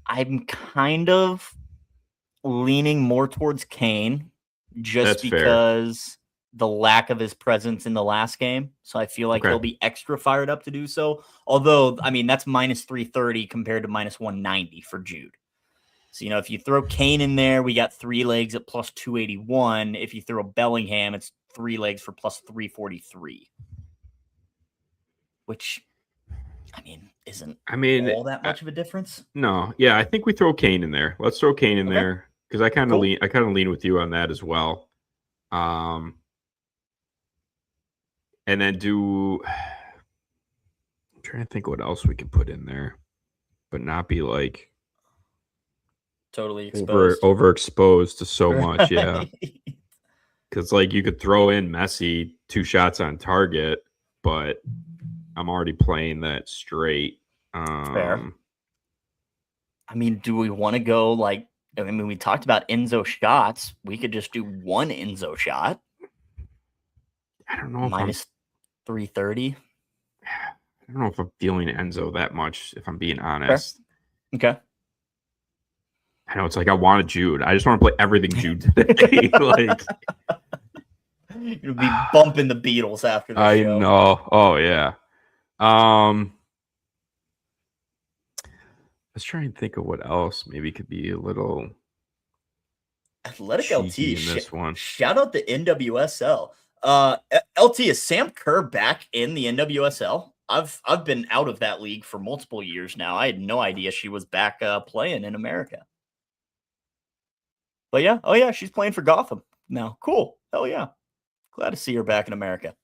I'm kind of leaning more towards Kane just because the lack of his presence in the last game. So I feel like he'll be extra fired up to do so. Although, I mean, that's minus 330 compared to minus 190 for Jude. So, if you throw Kane in there, we got 3 legs at plus 281. If you throw Bellingham, it's 3 legs for plus 343. Which, I mean, isn't all that much of a difference. No. Yeah, I think we throw Kane in there. Let's throw Kane in there because I kind of lean with you on that as well. And then I'm trying to think what else we can put in there, but not be like totally exposed. Overexposed to so much, yeah. Because you could throw in Messi 2 shots on target, but I'm already playing that straight. Fair. I mean, do we want to go we talked about Enzo shots. We could just do one Enzo shot. I don't know. 330. I don't know if I'm feeling Enzo that much, if I'm being honest. Okay. I know it's like I wanted Jude. I just want to play everything Jude today. Like you'll be bumping the Beatles after the show. I know. Oh yeah. Let's try and think of what else maybe could be a little Athletic LT in this one. Shout out the NWSL. LT, is Sam Kerr back in the NWSL? I've been out of that league for multiple years now. I had no idea she was back playing in America. But yeah, oh yeah, she's playing for Gotham now. Cool. Hell yeah. Glad to see her back in America.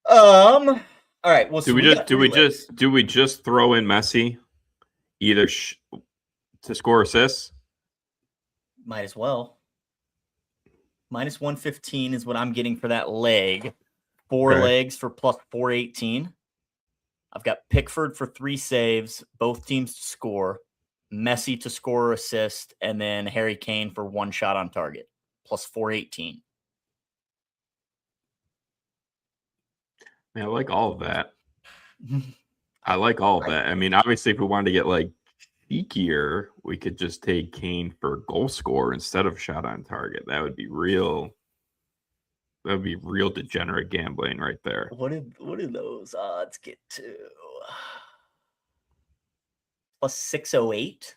All right. Well, do we just throw in Messi either to score assists? Might as well. Minus 115 is what I'm getting for that leg. 4 legs for plus 418. I've got Pickford for 3 saves, both teams to score, Messi to score or assist, and then Harry Kane for 1 shot on target, plus 418. Man, I like all of that. I like all of that. I mean, obviously, if we wanted to get like cheekier, we could just take Kane for goal score instead of shot on target. That would be real. That would be real degenerate gambling right there. What did those odds get to? Plus 608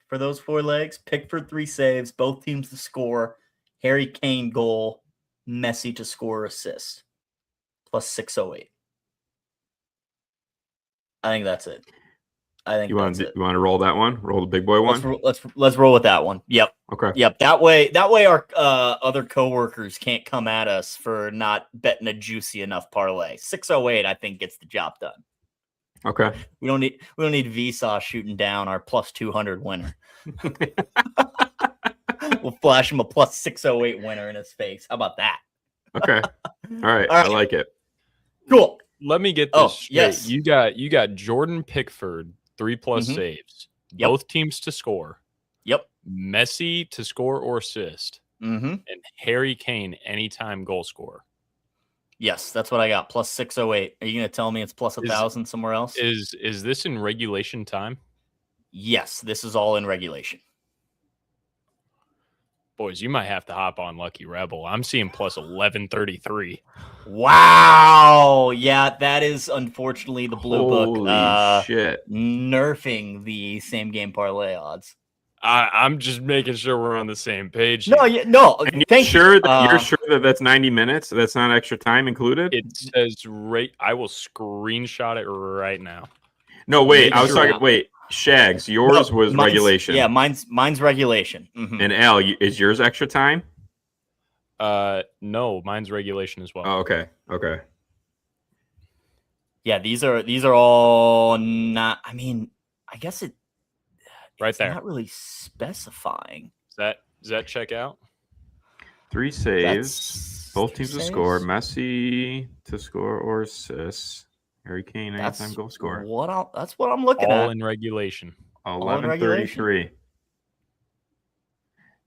for those 4 legs. Pickford 3 saves, both teams to score, Harry Kane goal, Messi to score or assist. Plus 608. I think that's it. You want to roll that one? Roll the big boy one? Let's roll with that one. Yep. Okay. Yep. That way our other coworkers can't come at us for not betting a juicy enough parlay. 608, I think, gets the job done. Okay. We don't need Vsauce shooting down our plus 200 winner. We'll flash him a plus 608 winner in his face. How about that? Okay. All right. I like it. Cool. Let me get this straight. Yes. You got Jordan Pickford 3+ saves. Yep. Both teams to score. Yep. Messi to score or assist. And Harry Kane anytime goal scorer. Yes, that's what I got. Plus 608. Are you going to tell me it's plus 1,000 somewhere else? Is this in regulation time? Yes, this is all in regulation. Boys, you might have to hop on Lucky Rebel. I'm seeing plus 1133. Wow. Yeah, that is unfortunately the blue book. Shit. Nerfing the same game parlay odds. I'm just making sure we're on the same page. No, And you're sure that that's 90 minutes? That's not extra time included? It says I will screenshot it right now. No, wait. I was talking. Wait, Shags. Yours was regulation. Yeah, mine's regulation. And Al, is yours extra time? No, mine's regulation as well. Oh, okay. Okay. Yeah, these are all not. I mean, I guess it's there. Not really specifying. Does that check out? 3 saves. Both teams to score. Messi to score or assist. Harry Kane anytime goal scorer. That's what I'm looking at. All in regulation. 11:33.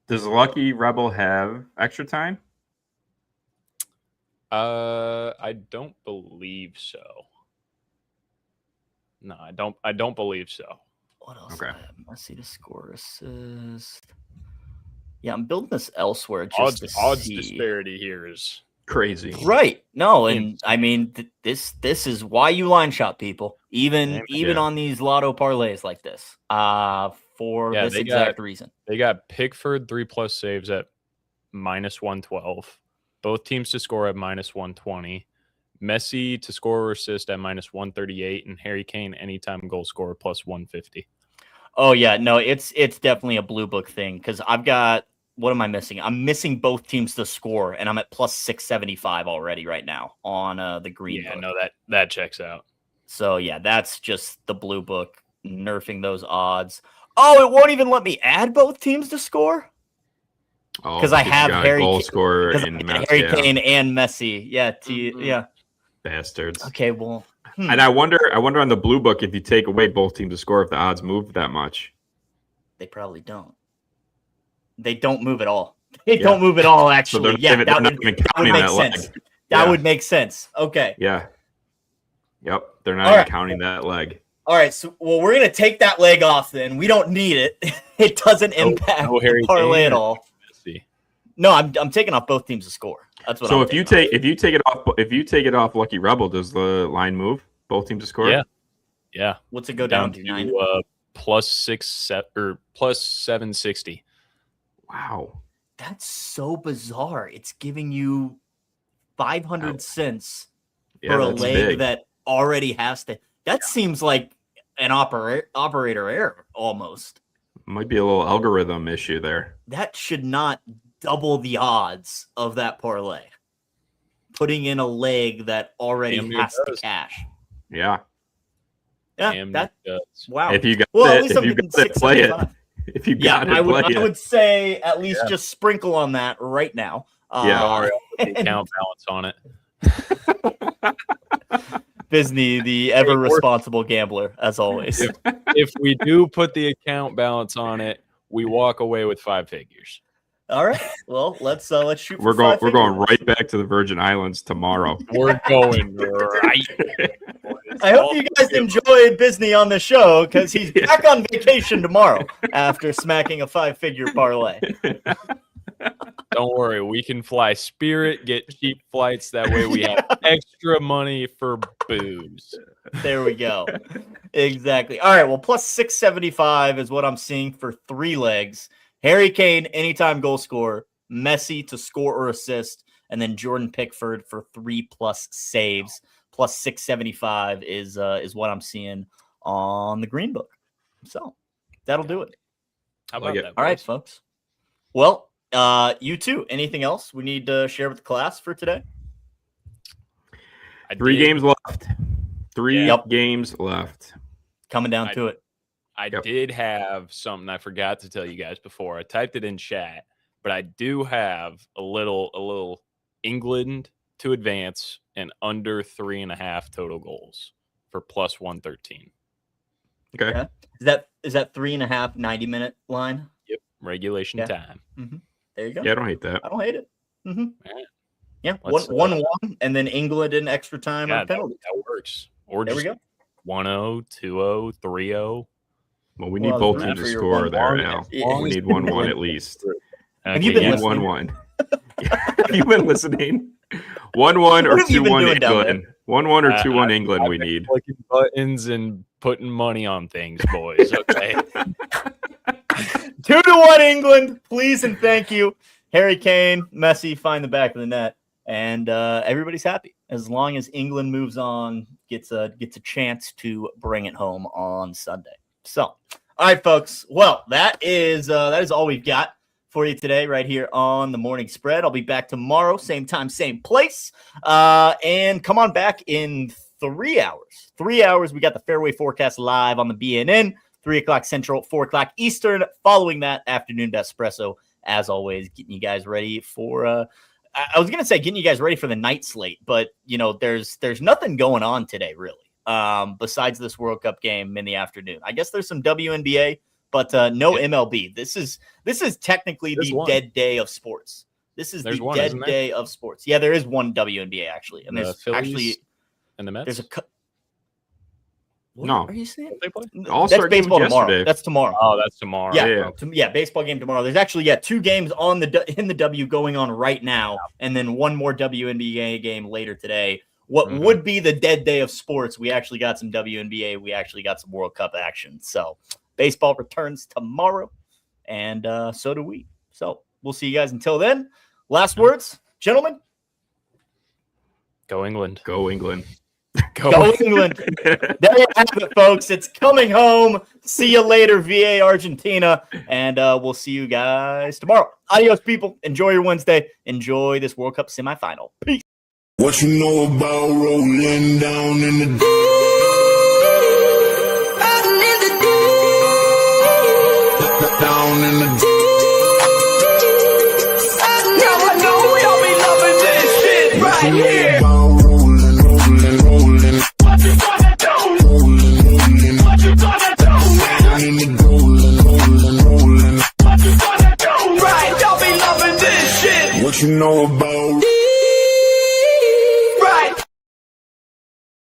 Does Lucky Rebel have extra time? I don't believe so. No, I don't believe so. What else? Okay. Messi to score assist. Yeah, I'm building this elsewhere. Odds disparity here is crazy, right? No, and I mean this is why you line shop people, even on these lotto parlays like this. For this exact reason, they got Pickford 3+ saves at minus 112. Both teams to score at minus 120. Messi to score or assist at minus 138, and Harry Kane anytime goal scorer plus 150. Oh yeah, no, it's definitely a blue book thing because I've got. What am I missing? I'm missing both teams to score, and I'm at plus 675 already right now on the green book. No, that checks out. So yeah, that's just the blue book nerfing those odds. Oh, it won't even let me add both teams to score. Because I have Harry Kane and Messi. Yeah, yeah. Bastards. Okay, well. And I wonder on the blue book if you take away both teams to score if the odds move that much. They probably don't. They don't move at all. don't move at all, actually. So that would make sense. That would make sense. Okay. Yeah. Yep. They're not even counting that leg. All right. So, we're going to take that leg off then. We don't need it. It doesn't impact the parlay at all. No, I'm taking off both teams to score. That's what. So if you take it off Lucky Rebel, does the line move? Both teams to score? Yeah. What's it go down to? 9? Plus 760. Wow. That's so bizarre. It's giving you 500 cents for a leg that already has to. That seems like an operator error almost. Might be a little algorithm issue there. That should not double the odds of that parlay. Putting in a leg that already has to cash. Yeah. Yeah. Wow. If you got it, play it. If you got it, I would say at least just sprinkle on that right now. Account balance on it. Bisney, the ever responsible gambler, as always. If we do put the account balance on it, we walk away with 5 figures. All right. Well, let's shoot. We're going right back to the Virgin Islands tomorrow. We're going right. I hope you guys enjoyed Bisney on the show because he's back on vacation tomorrow after smacking a 5-figure parlay. Don't worry, we can fly Spirit, get cheap flights. That way we have extra money for booze. There we go. Exactly. All right, well, plus 675 is what I'm seeing for 3 legs. Harry Kane, anytime goal scorer. Messi to score or assist. And then Jordan Pickford for 3+ saves. Plus 675 is what I'm seeing on the Green Book. So that'll do it. How about that? All right, folks. Well, you too. Anything else we need to share with the class for today? 3 games left. 3 games left. Coming down to it. I did have something I forgot to tell you guys before. I typed it in chat, but I do have a little England to advance and under 3.5 total goals for plus 113. Okay. Is that 3.5 90-minute line? Yep. Regulation time. Mm-hmm. There you go. Yeah, I don't hate that. I don't hate it. Mm-hmm. Right. Yeah. 1-1, and then England in extra time or penalty. That works. Or there we go. 1-0, 2-0, 3-0. Well, we need both teams to score there now. We need 1-1 at least. Have you been listening? 1-1. Have you been listening? 1-1 or 2-1 England. 1-1 or 2-1 England we need. Clicking buttons and putting money on things, boys. Okay. 2-1 England, please and thank you. Harry Kane, Messi find the back of the net, and everybody's happy as long as England moves on, gets a chance to bring it home on Sunday. So, all right, folks. Well, that is all we've got for you today right here on the Morning Spread. I'll be back tomorrow, same time, same place. And come on back in 3 hours. 3 hours, we got the Fairway Forecast live on the BNN, 3 o'clock Central, 4 o'clock Eastern. Following that, Afternoon Espresso, as always, getting you guys ready for I was going to say getting you guys ready for the night slate, but, there's nothing going on today, really. Besides this World Cup game in the afternoon. I guess there's some WNBA, but no MLB. This is technically the dead day of sports. This is the dead day of sports. Yeah, there is one WNBA actually, and there's actually and the Mets. There's a no. Are you saying? That's baseball tomorrow. That's tomorrow. Oh, that's tomorrow. Yeah, baseball game tomorrow. There's actually 2 games on in the W going on right now, and then one more WNBA game later today. What would be the dead day of sports? We actually got some WNBA. We actually got some World Cup action. So baseball returns tomorrow, and so do we. So we'll see you guys until then. Last words, gentlemen. Go England. Go England. Go England. There you have it, folks. It's coming home. See you later, VA Argentina. And we'll see you guys tomorrow. Adios, people. Enjoy your Wednesday. Enjoy this World Cup semifinal. Peace. What you know about rolling down in the deep? Down in the deep.